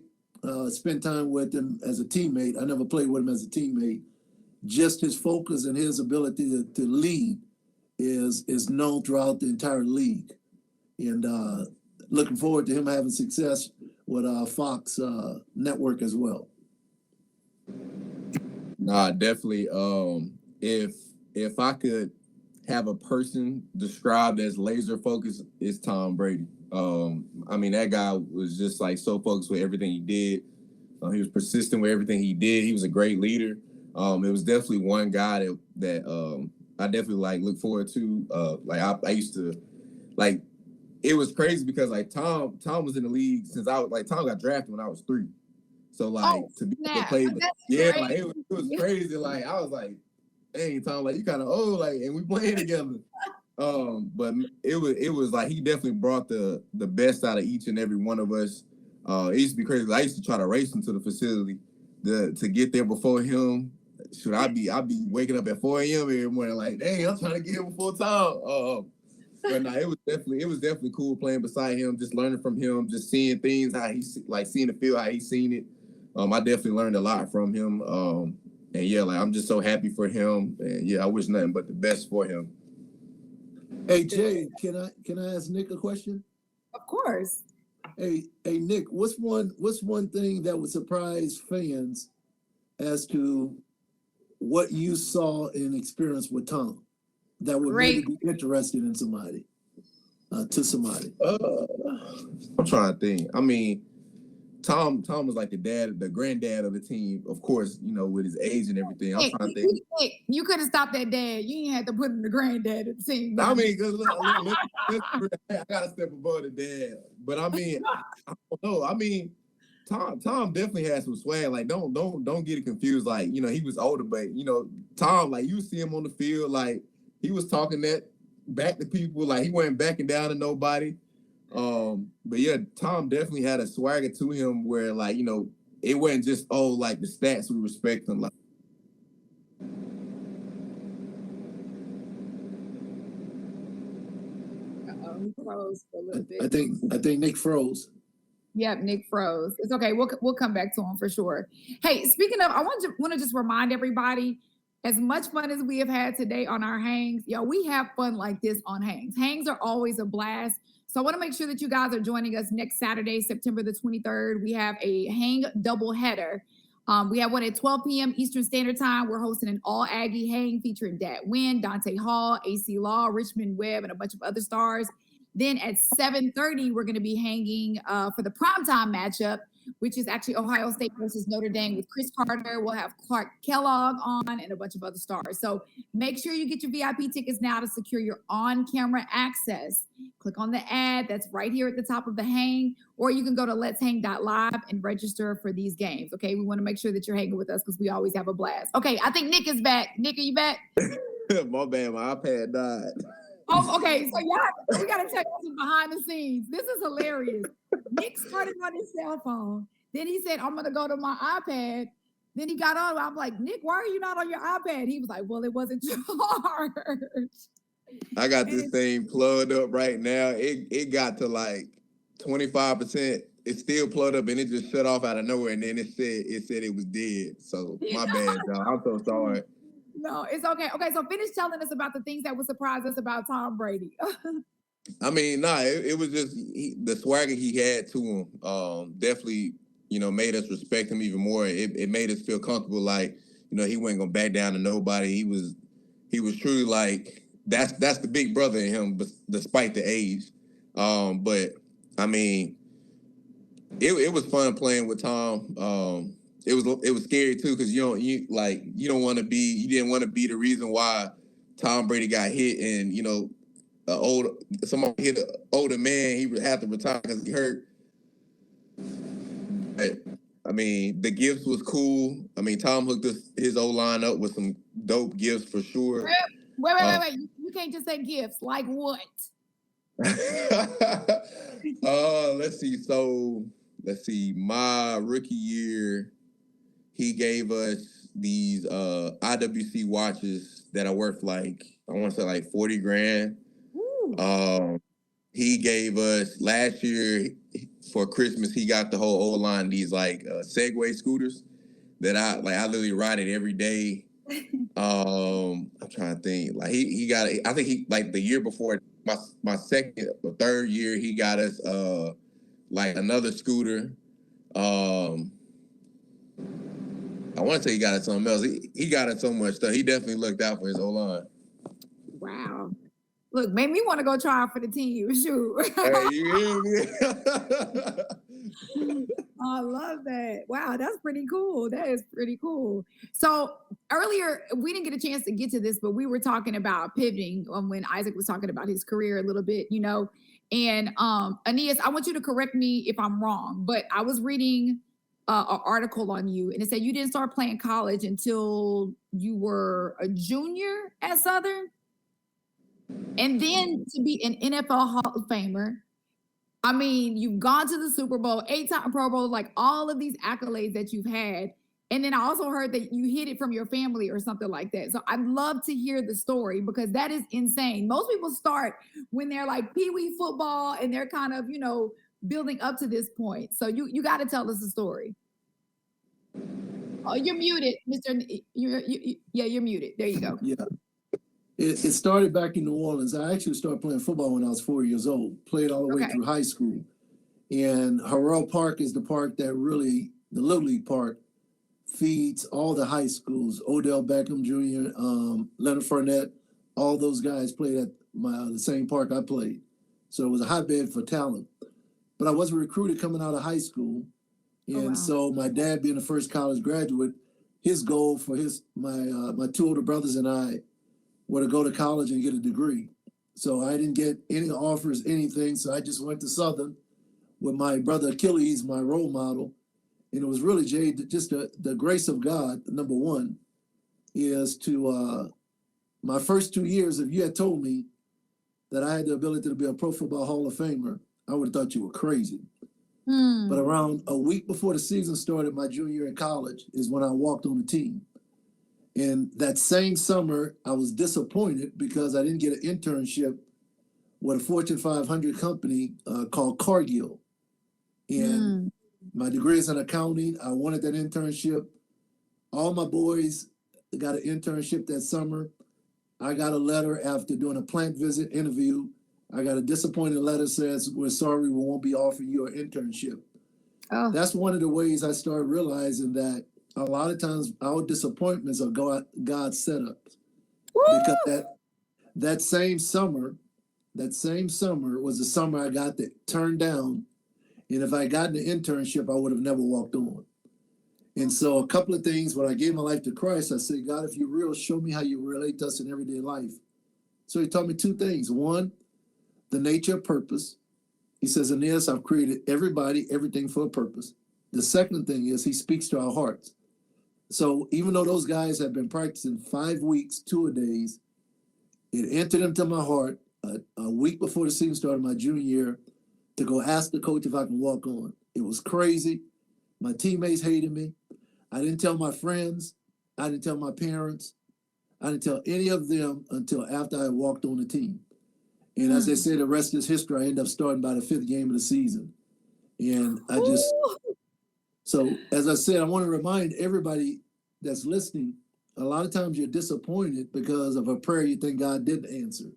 spent time with him as a teammate, I never played with him as a teammate, just his focus and his ability to lead is known throughout the entire league. And looking forward to him having success with Fox Network as well. Nah, definitely. If I could have a person described as laser focused, it's Tom Brady. I mean, that guy was just like so focused with everything he did. He was persistent with everything he did. He was a great leader. It was definitely one guy that I definitely like look forward to. I used to like. It was crazy because like Tom was in the league since Tom got drafted when I was 3. So like to be able to play, like it was crazy. Like I was like, dang, Tom, like you kind of old, like, and we playing together. But it was like he definitely brought the best out of each and every one of us. It used to be crazy. I used to try to race him to the facility to get there before him. Should I be waking up at 4 a.m. every morning like, dang, I'm trying to get him before Tom. But no, it was definitely cool playing beside him, just learning from him, just seeing things how seeing the field how he's seen it. I definitely learned a lot from him. And yeah, like I'm just so happy for him. And yeah, I wish nothing but the best for him. Hey Jay, can I ask Nick a question? Of course. Hey Nick, what's one thing that would surprise fans as to what you saw and experienced with Tom that would maybe be interested in somebody? I'm trying to think. I mean, Tom was like the granddad of the team, of course, with his age and everything. I'm trying to think. You could have stopped that dad. You ain't had to put him the granddad at the team. I mean, because I gotta step above the dad. But I mean, I don't know. I mean, Tom definitely had some swag. Like, don't get it confused. Like, he was older, but Tom, like you see him on the field, like he was talking that back to people, like he wasn't backing down to nobody. But yeah, Tom definitely had a swagger to him where like, it wasn't just, like the stats we respect him. Like, he froze for a little bit. I think Nick froze. Yep, Nick froze. It's okay. We'll come back to him for sure. Hey, speaking of, I want to just remind everybody, as much fun as we have had today on our hangs, we have fun like this on hangs. Hangs are always a blast. So I want to make sure that you guys are joining us next Saturday, September the 23rd. We have a hang doubleheader. We have one at 12 p.m. Eastern Standard Time. We're hosting an all Aggie hang featuring Dat Wynn, Dante Hall, AC Law, Richmond Webb, and a bunch of other stars. Then at 7:30, we're going to be hanging for the primetime matchup, which is actually Ohio State versus Notre Dame with Chris Carter. We'll have Clark Kellogg on and a bunch of other stars. So make sure you get your VIP tickets now to secure your on-camera access. Click on the ad that's right here at the top of the hang, or you can go to let'shang.live and register for these games. Okay, we want to make sure that you're hanging with us because we always have a blast. Okay, I think Nick is back. Nick, are you back? My bad, my iPad died. Oh, okay. So we gotta check some behind the scenes. This is hilarious. Nick started on his cell phone. Then he said, I'm gonna go to my iPad. Then he got on. I'm like, Nick, why are you not on your iPad? He was like, well, it wasn't charged. I got this thing plugged up right now. It got to like 25%. It's still plugged up and it just shut off out of nowhere. And then it said it was dead. So my bad, y'all. I'm so sorry. No, it's okay. Okay, so finish telling us about the things that would surprise us about Tom Brady. I mean, it was just the swagger he had to him. Definitely, made us respect him even more. It made us feel comfortable, like, he wasn't gonna back down to nobody. He was truly like that's the big brother in him, despite the age. But I mean, it was fun playing with Tom. It was scary too because you didn't want to be the reason why Tom Brady got hit and someone hit an older man, he would have to retire because he hurt. But, I mean, the gifts was cool. I mean, Tom hooked his O-line up with some dope gifts for sure. Wait. You can't just say gifts. Like what? Let's see. My rookie year, he gave us these IWC watches that are worth I want to say like 40 grand. He gave us last year for Christmas, he got the whole O-line, these Segway scooters that I literally ride it every day. I'm trying to think. Like he got it, I think he the year before my second or third year, he got us another scooter. I want to say he got it something else. He got it so much stuff. He definitely looked out for his O-line. Wow. Look, made me want to go try for the team. Shoot. Hey, you I love that. Wow, that's pretty cool. That is pretty cool. So earlier, we didn't get a chance to get to this, but we were talking about pivoting when Isaac was talking about his career a little bit, you know. And Aeneas, I want you to correct me if I'm wrong, but I was reading an article on you, and it said you didn't start playing college until you were a junior at Southern. And then to be an NFL Hall of Famer, I mean, you've gone to the Super Bowl, 8-time Pro Bowl, like all of these accolades that you've had. And then I also heard that you hid it from your family or something like that. So I'd love to hear the story because that is insane. Most people start when they're like pee-wee football and they're kind of, you know, building up to this point. So you got to tell us the story. Oh, you're muted, Mr. You're muted. There you go. Yeah. It started back in New Orleans. I actually started playing football when I was 4 years old, played all the way through high school. And Harrell Park is the park that really, the Little League Park, feeds all the high schools. Odell Beckham Jr., Leonard Fournette, all those guys played at the same park I played. So it was a hotbed for talent. But I wasn't recruited coming out of high school. And so my dad being the first college graduate, his goal for my two older brothers and I were to go to college and get a degree. So I didn't get any offers, anything. So I just went to Southern with my brother Achilles, my role model. And it was really, Jay, just the grace of God, number one, is to my first 2 years, if you had told me that I had the ability to be a Pro Football Hall of Famer, I would have thought you were crazy. But around a week before the season started, my junior year in college, is when I walked on the team. And that same summer, I was disappointed because I didn't get an internship with a Fortune 500 company called Cargill. And my degree is in accounting. I wanted that internship. All my boys got an internship that summer. I got a letter after doing a plant visit interview. I got a disappointing letter says, we're sorry, we won't be offering you an internship. That's one of the ways I started realizing that a lot of times our disappointments are God's setups. Because that same summer was the summer I got turned down. And if I got an internship, I would have never walked on. And so a couple of things, when I gave my life to Christ, I said, God, if you're real, show me how you relate to us in everyday life. So he taught me two things. One, the nature of purpose. He says, Aeneas, I've created everybody, everything for a purpose. The second thing is he speaks to our hearts. So even though those guys have been practicing 5 weeks, 2 a days, it entered into my heart a week before the season started, my junior year, to go ask the coach if I can walk on. It was crazy. My teammates hated me. I didn't tell my friends. I didn't tell my parents. I didn't tell any of them until after I walked on the team. And as they say, the rest is history. I ended up starting by the 5th game of the season. And so as I said, I want to remind everybody that's listening, a lot of times you're disappointed because of a prayer you think God didn't answer.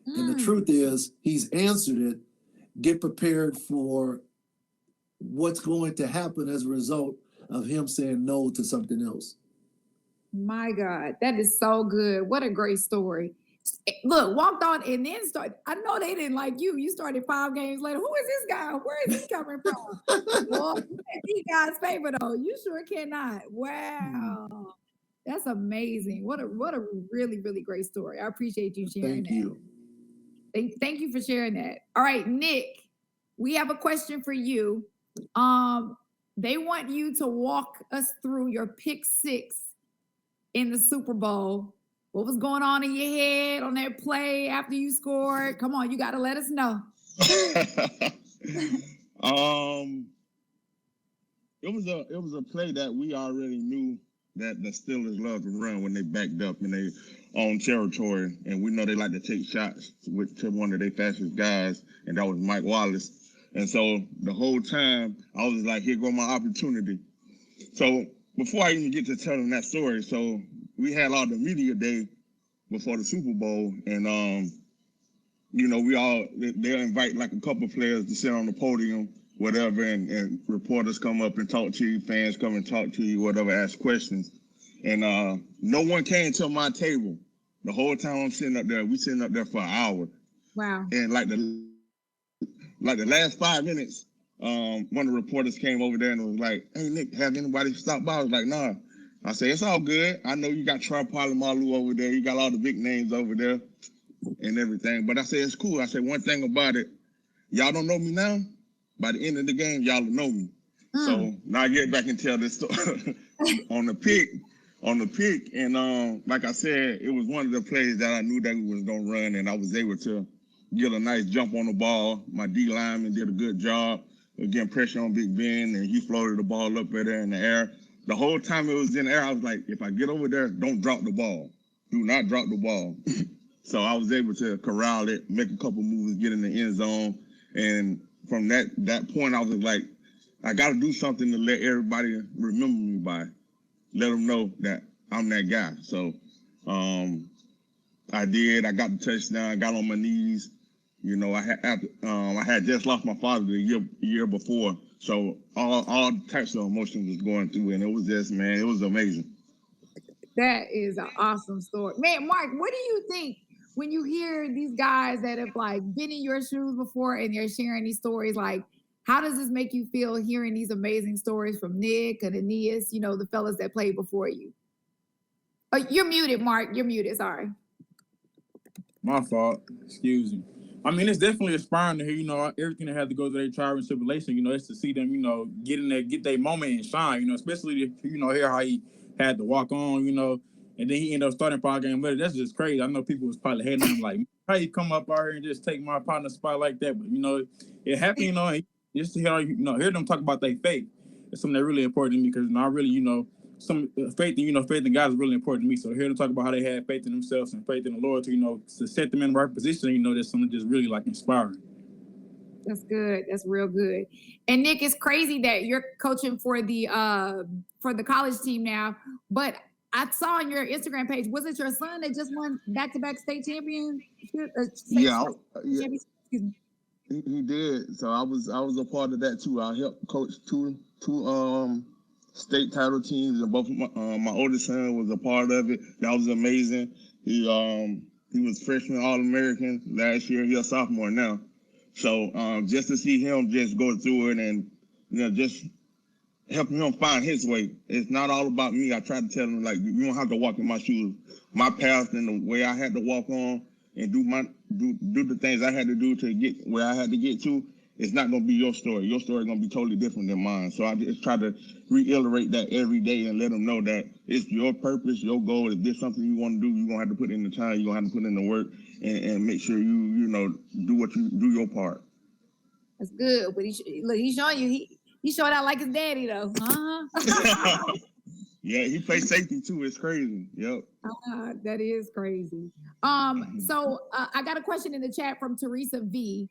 And the truth is, he's answered it. Get prepared for what's going to happen as a result of him saying no to something else. My God, that is so good. What a great story. Look, walked on and then started. I know they didn't like you. You started 5 games later. Who is this guy? Where is he coming from? Well, he God's favor though. You sure cannot. Wow. That's amazing. What a really, really great story. I appreciate you sharing that. Thank you for sharing that. All right, Nick, we have a question for you. They want you to walk us through your pick 6 in the Super Bowl. What was going on in your head on that play after you scored? Come on, you got to let us know. It was a play that we already knew that the Steelers love to run when they backed up in their own territory, and we know they like to take shots to one of their fastest guys, and that was Mike Wallace. And so the whole time I was like, here go my opportunity. So before I even get to telling that story, so we had all the media day before the Super Bowl, and they'll invite like a couple players to sit on the podium, whatever, and reporters come up and talk to you, fans come and talk to you, whatever, ask questions. And no one came to my table. The whole time I'm sitting up there, we sitting up there for an hour. Wow. And like the last 5 minutes, one of the reporters came over there and was like, "Hey Nick, have anybody stopped by?" I was like, "Nah." I said, "It's all good. I know you got Troy Polamalu over there. You got all the big names over there and everything." But I said, "It's cool." I said, "One thing about it, y'all don't know me now. By the end of the game, y'all will know me." So now I get back and tell this story on the pick, and like I said, it was one of the plays that I knew that we was gonna run, and I was able to get a nice jump on the ball. My D lineman did a good job of getting pressure on Big Ben, and he floated the ball up there in the air. The whole time it was in the air, I was like, if I get over there, don't drop the ball. Do not drop the ball. So I was able to corral it, make a couple moves, get in the end zone, and from that point, I was like, I got to do something to let everybody remember me by. Let them know that I'm that guy. So I did. I got the touchdown. I got on my knees. You know, I had just lost my father the year before. So all types of emotions was going through, and it was just, man, it was amazing. That is an awesome story. Man, Mark, what do you think when you hear these guys that have like been in your shoes before and they're sharing these stories? Like, how does this make you feel hearing these amazing stories from Nick and Aeneas, you know, the fellas that played before you? Oh, you're muted, Mark. You're muted. Sorry. My fault. Excuse me. I mean, it's definitely inspiring to hear, you know, everything that had to go through their trial and tribulation. You know, it's to see them, you know, get their moment and shine. You know, especially if, you know, hear how he had to walk on, you know, and then he ended up starting 5 games later. That's just crazy. I know people was probably hating him like, how you come up out here and just take my partner's spot like that? But, you know, it happened, you know, and just to hear, you know, hear them talk about their faith. It's something that really important to me because, you know, I really, you know, faith in God is really important to me. So hear them talk about how they had faith in themselves and faith in the Lord to, you know, to set them in the right position, you know, that's something just really like inspiring. That's good. That's real good. And Nick, it's crazy that you're coaching for the college team now, but I saw on your Instagram page, was it your son that just won back-to-back state championship? Yeah. He did. So I was a part of that too. I helped coach two state title teams, and both my oldest son was a part of it. That was amazing. He was freshman All-American last year. He's a sophomore now. So just to see him just go through it and, you know, just helping him find his way. It's not all about me. I try to tell him, like, you don't have to walk in my shoes. My path and the way I had to walk on and do the things I had to do to get where I had to get to, it's not going to be your story. Your story is going to be totally different than mine. So I just try to reiterate that every day and let them know that it's your purpose, your goal. If there's something you want to do, you're going to have to put in the time. You're going to have to put in the work and make sure you know, do your part. That's good. But he's showing you, he showed out like his daddy though. Yeah, he plays safety too. It's crazy. Yep. That is crazy. So I got a question in the chat from Teresa V.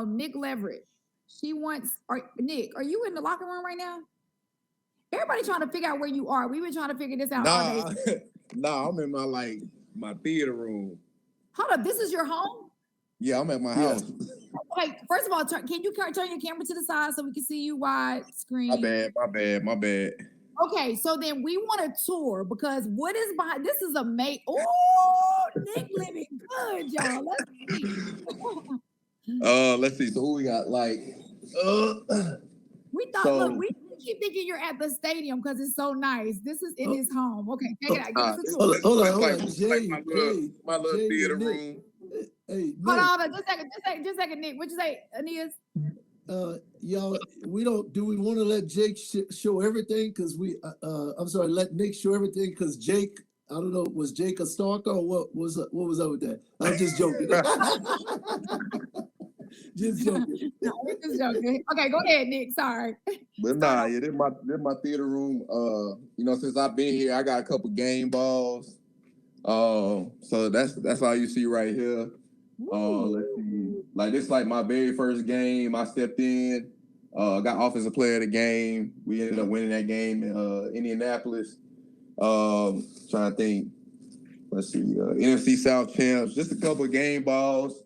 Nick Leverett. She wants, Nick, are you in the locker room right now? Everybody trying to figure out where you are. We've been trying to figure this out all day. Nah, I'm in my theater room. Hold up, this is your home? Yeah, I'm at my house. Okay, first of all, can you turn your camera to the side so we can see you wide screen? My bad. Okay, so then we want a tour because what is behind this is amazing. Oh, Nick living good, y'all. Let's see. Let's see. So who we got? We thought, look, we keep thinking you're at the stadium because it's so nice. This is in his home. Okay, check it out. Give us a tour. Hold on. Jay, my little theater room. Hey, hold on, just a second, Nick. What'd you say, Aeneas? Y'all, we want to let Jake show everything? Because let Nick show everything because Jake, I don't know, was Jake a stalker or what was up with that? I'm just joking. Just joking. Just joking. Okay, go ahead, Nick. Sorry. But nah, yeah, this my theater room. You know, since I've been here, I got a couple game balls. So that's all you see right here. Let's see. Like this, like my very first game, I stepped in. Got offensive player of the game. We ended up winning that game in Indianapolis. Trying to think. Let's see. NFC South champs. Just a couple of game balls.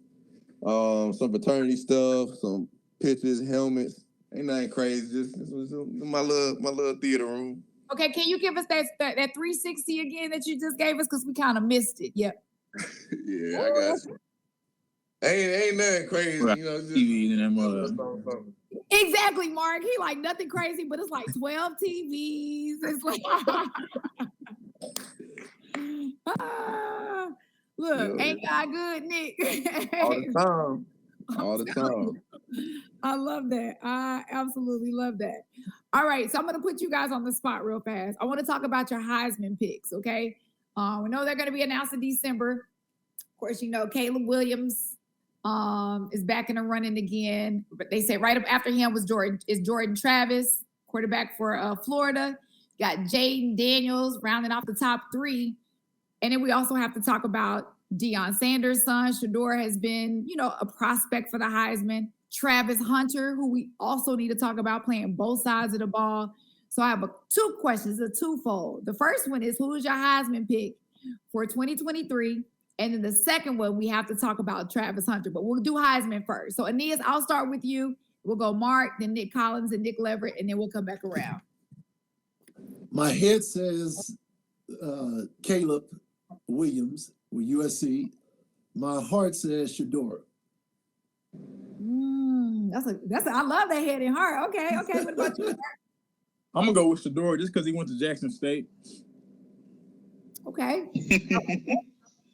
Some fraternity stuff. Some pitches, helmets. Ain't nothing crazy. Just this was my little theater room. Okay, can you give us that 360 again that you just gave us? Because we kind of missed it. Yep. Yeah, I got you. Ain't nothing crazy, Right. you know. Just, TVs and that mother. Exactly, Mark. He like nothing crazy, but it's like 12 TVs. It's like look, Yeah. ain't God good, Nick? All the time. All the time. I love that. I absolutely love that. All right, so I'm going to put you guys on the spot real fast. I want to talk about your Heisman picks, okay? We know they're going to be announced in December. Of course, you know Caleb Williams is back in the running again, but they say right up after him was Jordan Travis, quarterback for Florida. Got Jaden Daniels rounding off the top three, and then we also have to talk about Deion Sanders' son. Shedeur has been, a prospect for the Heisman. Travis Hunter, who we also need to talk about, playing both sides of the ball. So I have two questions, a twofold. The first one is, who is your Heisman pick for 2023? And then the second one, we have to talk about Travis Hunter, but we'll do Heisman first. So Aeneas, I'll start with you. We'll go Mark, then Nick Collins, and Nick Leverett, and then we'll come back around. My head says Caleb Williams with USC. My heart says Shedeur. I love that head and heart. Okay. What about you, Mark? I'm gonna go with Shedeur just because he went to Jackson State. Okay.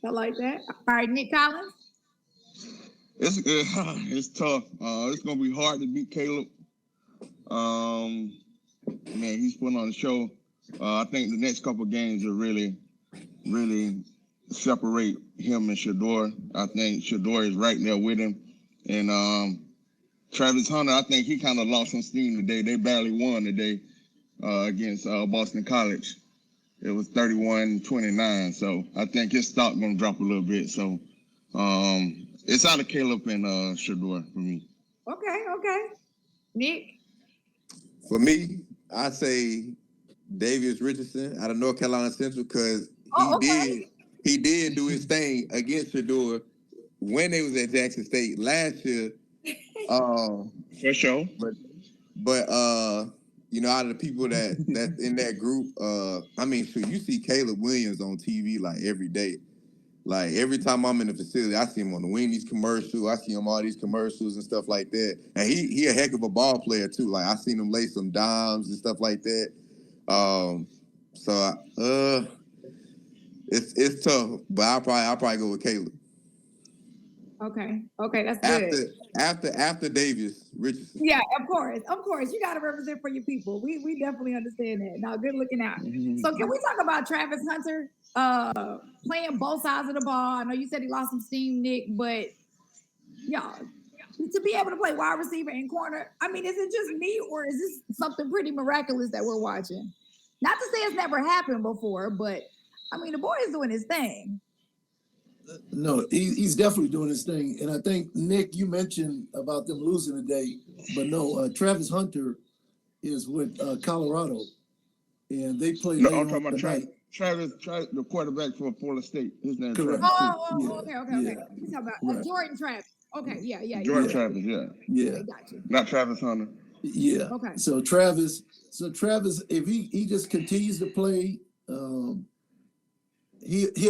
I like that. All right, Nick Collins. It's tough. It's gonna be hard to beat Caleb. Man, he's putting on a show. I think the next couple of games will really separate him and Shedeur. I think Shedeur is right there with him. And Travis Hunter, I think he kind of lost some steam today. They barely won today against Boston College. It was 31-29. So I think his stock going to drop a little bit. So it's out of Caleb and Shedeur for me. Okay. Nick? For me, I say Davius Richardson out of North Carolina Central because he did do his thing against Shedeur when they was at Jackson State last year. For sure. But out of the people that in that group, you see Caleb Williams on TV like every day. Like every time I'm in the facility, I see him on the Wendy's commercial. I see him all these commercials and stuff like that. And he a heck of a ball player too. Like I seen him lay some dimes and stuff like that. It's tough, but I'll probably go with Caleb. Okay, that's good. After Davius Richardson. Yeah, of course. You got to represent for your people. We definitely understand that. Now, good looking out. Mm-hmm. So can we talk about Travis Hunter playing both sides of the ball? I know you said he lost some steam, Nick, but to be able to play wide receiver and corner, is it just me or is this something pretty miraculous that we're watching? Not to say it's never happened before, but the boy is doing his thing. No, he's definitely doing his thing. And I think, Nick, you mentioned about them losing today, but no, Travis Hunter is with Colorado, and they play later I'm talking on about tonight. Travis, the quarterback for Florida State. His name is Correct. Travis. Okay. You talking about Jordan Travis. Okay, yeah. Jordan Travis, yeah. Okay, got you. Not Travis Hunter. Yeah. Okay. So Travis, if he just continues to play, he'll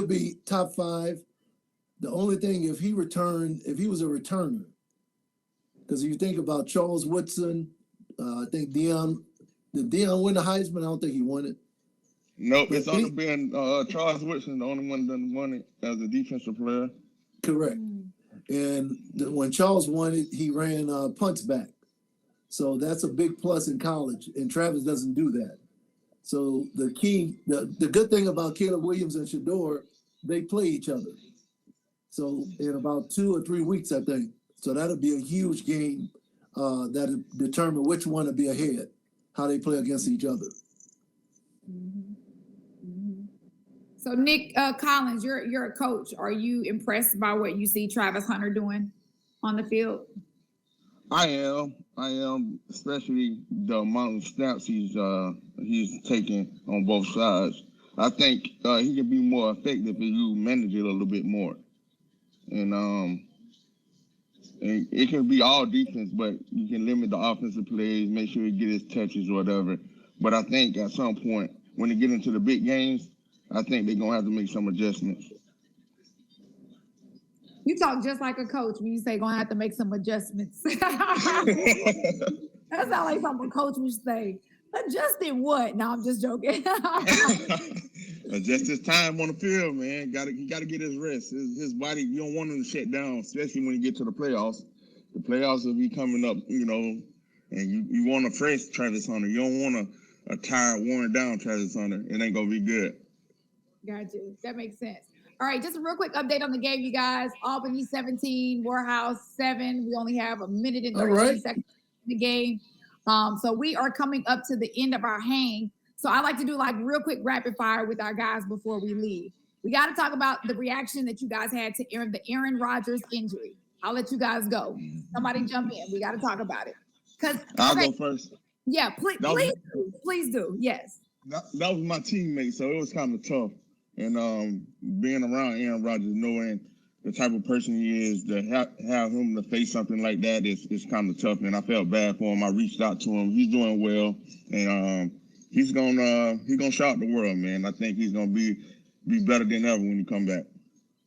be top 5. The only thing, if he was a returner, because if you think about Charles Woodson, I think did Deion win the Heisman? I don't think he won it. Nope, it's only been Charles Woodson, the only one that won it as a defensive player. Correct. And when Charles won it, he ran punts back. So that's a big plus in college, and Travis doesn't do that. So the good thing about Caleb Williams and Shedeur, they play each other. So in about 2 or 3 weeks, I think. So that'll be a huge game that'll determine which one will be ahead, how they play against each other. So Nick Collins, you're a coach. Are you impressed by what you see Travis Hunter doing on the field? I am, especially the amount of snaps he's taking on both sides. I think he can be more effective if you manage it a little bit more. And it can be all defense, but you can limit the offensive plays, make sure he get his touches or whatever. But I think at some point when they get into the big games, I think they're gonna have to make some adjustments. You talk just like a coach when you say gonna have to make some adjustments. That sounds like something a coach would say. Adjusting what? No, I'm just joking. Adjust his time on the field, man. He gotta get his rest. His body, you don't want him to shut down, especially when you get to the playoffs. The playoffs will be coming up, and you want a fresh Travis Hunter. You don't want a tired, worn down Travis Hunter. It ain't gonna be good. Got you. That makes sense. All right, just a real quick update on the game, you guys. Albany 17, Morehouse 7. We only have a minute and 13 seconds in the game. So we are coming up to the end of our hang. So I like to do like real quick rapid fire with our guys before we leave. We got to talk about the reaction that you guys had to the Aaron Rodgers injury. I'll let you guys go. Somebody jump in. We got to talk about it. I'll go first. Yeah, please do. Yes. That was my teammate, so it was kind of tough. And being around Aaron Rodgers, knowing the type of person he is, to have him to face something like that is kind of tough. And I felt bad for him. I reached out to him. He's doing well, and he's gonna shock the world, man. I think he's gonna be better than ever when he come back.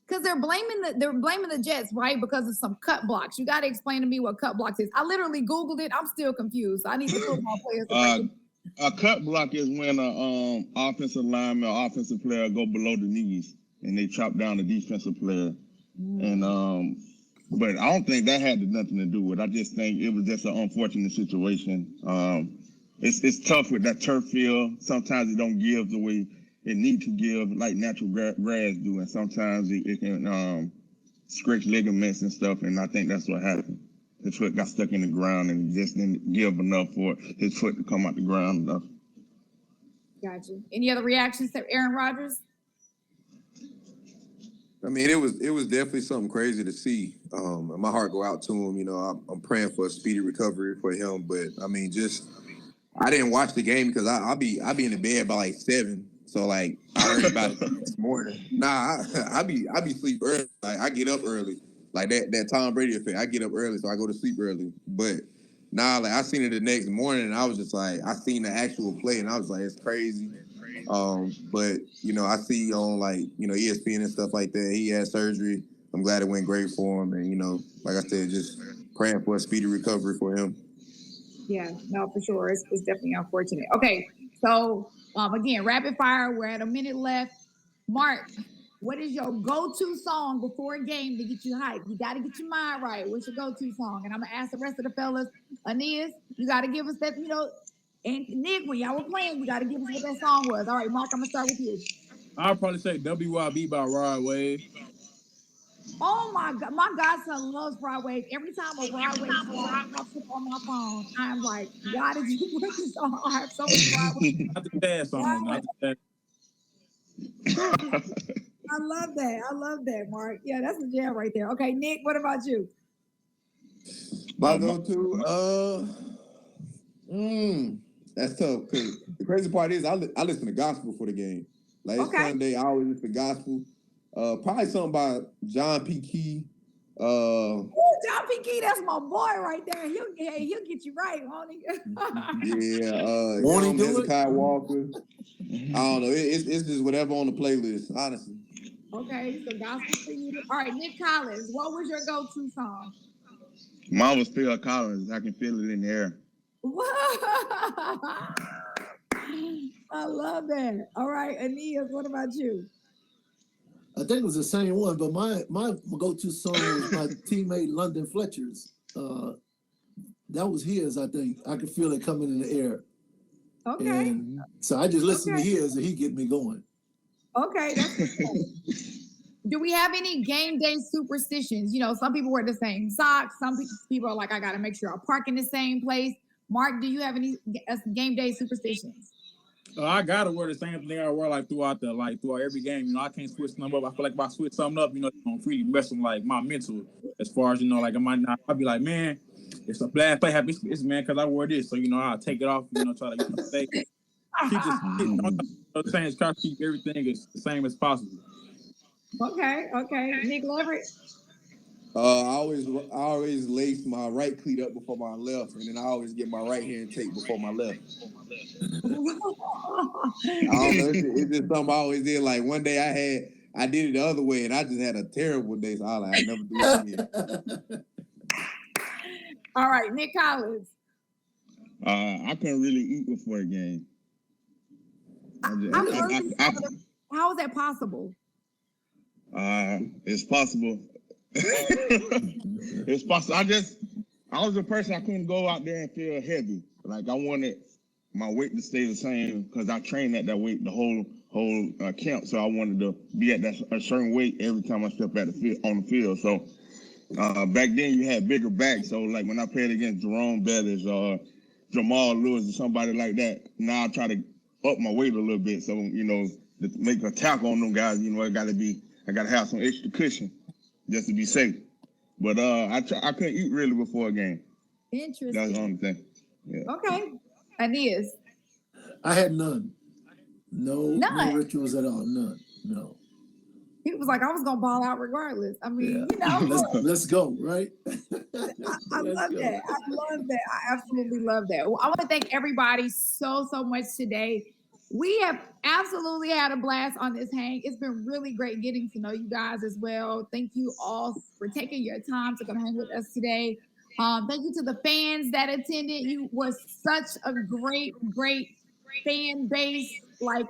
Because they're blaming the Jets, right? Because of some cut blocks. You got to explain to me what cut blocks is. I literally Googled it. I'm still confused. I need the football players to break it. A cut block is when an offensive lineman or offensive player go below the knees and they chop down the defensive player. And but I don't think that had nothing to do with it. I just think it was just an unfortunate situation. It's tough with that turf field. Sometimes it don't give the way it needs to give, like natural grass do, and sometimes it can stretch ligaments and stuff. And I think that's what happened. His foot got stuck in the ground and just didn't give enough for his foot to come out the ground enough. Gotcha. Any other reactions to Aaron Rodgers? I mean, it was definitely something crazy to see. My heart go out to him. I'm praying for a speedy recovery for him. But I mean, I didn't watch the game because I'll be in the bed by like 7. So like I heard about it this morning. Nah, I be sleep early. Like I get up early. Like that Tom Brady effect. I get up early, so I go to sleep early. But like I seen it the next morning, and I was just like, I seen the actual play, and I was like, it's crazy. But I see on like ESPN and stuff like that, he had surgery. I'm glad it went great for him, and like I said, just praying for a speedy recovery for him. Yeah, no, for sure. It's definitely unfortunate. Okay, so again, rapid fire. We're at a minute left. Mark, what is your go-to song before a game to get you hyped? You got to get your mind right. What's your go-to song? And I'm going to ask the rest of the fellas. Aeneas, you got to give us that, and Nick, when y'all were playing, you got to give us what that song was. All right, Mark, I'm going to start with you. I'll probably say WYB by Rod Wave. Oh, my God. My godson loves Rod Wave. Every time a Rod Wave song pops up on my phone, I'm like, why did you put this on? I have so much Rod Wave. Not the dad song. I love that, Mark. Yeah, that's a jam right there. Okay, Nick, what about you? My go-to, that's tough. Cause the crazy part is I listen to gospel for the game. Like it's Sunday, I always listen to gospel. Probably something by John P. Key. John P. Key, that's my boy right there. He'll get you right, won't he? Yeah, Won't he do Hezekiah Walker. I don't know. It's just whatever on the playlist, honestly. Okay, so gospel for you. All right, Nick Collins, what was your go-to song? Mine was Phil Collins. I can feel it in the air. I love that. All right, Aeneas, what about you? I think it was the same one, but my go-to song was my teammate London Fletcher's. That was his, I think. I could feel it coming in the air. Okay. And so I just listened to his and he get me going. Okay, that's cool. Do we have any game day superstitions? Some people wear the same socks. Some people are like, I got to make sure I park in the same place. Mark, do you have any game day superstitions? I gotta wear the same thing I wear throughout every game. I can't switch something up. I feel like if I switch something up, it's gonna really mess with like my mental. As far as I might not. I'll be like, man, it's a bad play. It's man because I wore this, so I'll take it off. Try to stay. Keep the same. Try to keep everything as the same as possible. Okay. Nick Leverett. I always lace my right cleat up before my left, and then I always get my right hand taped before my left. I don't know. It's just something I always did. Like one day I did it the other way, and I just had a terrible day. So I was like, I never do it again. All right, Nick Collins. I couldn't really eat before a game. How is that possible? It's possible. It's possible. I was a person, I couldn't go out there and feel heavy. Like I wanted my weight to stay the same because I trained at that weight the whole camp. So I wanted to be at a certain weight every time I stepped on the field. So back then you had bigger backs. So like when I played against Jerome Bettis or Jamal Lewis or somebody like that, now I try to up my weight a little bit. So, to make a tackle on them guys, I got to have some extra cushion just to be safe. But I couldn't eat really before a game. Interesting. That's the only thing. Yeah. Okay. Aeneas. I had none. No rituals at all. None. No. He was like, I was gonna ball out regardless. I mean, let's go, right? I love that. I love that. I absolutely love that. Well, I want to thank everybody so much today. We have absolutely had a blast on this hang. It's been really great getting to know you guys as well. Thank you all for taking your time to come hang with us today. Thank you to the fans that attended. You were such a great fan base. Like,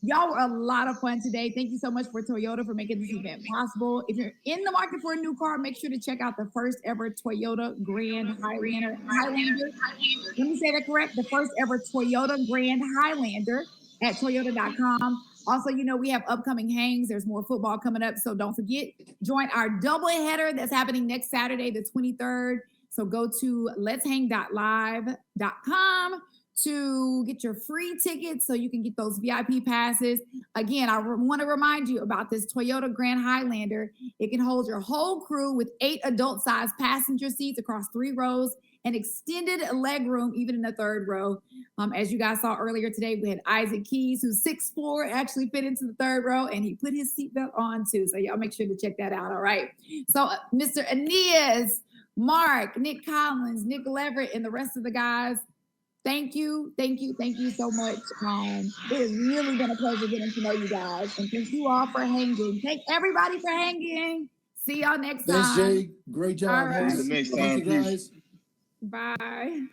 y'all were a lot of fun today. Thank you so much for Toyota for making this event possible. If you're in the market for a new car, make sure to check out the first ever Toyota Grand Highlander. Let me say that correct. The first ever Toyota Grand Highlander at toyota.com. Also, we have upcoming hangs. There's more football coming up, so don't forget. Join our doubleheader that's happening next Saturday, the 23rd. So go to let'shang.live.com to get your free tickets so you can get those VIP passes. Again, I want to remind you about this Toyota Grand Highlander. It can hold your whole crew with 8 adult-sized passenger seats across 3 rows and extended leg room, even in the 3rd row. As you guys saw earlier today, we had Isaac Keys, who's 6'4", actually fit into the 3rd row, and he put his seatbelt on too. So y'all make sure to check that out, all right? So Mr. Aeneas, Mark, Nick Collins, Nick Leverett, and the rest of the guys, thank you so much. It has really been a pleasure getting to know you guys. And thank you all for hanging. Thank everybody for hanging. See y'all next time. Thanks, Jay. Great job. All right. Next time, guys. Bye.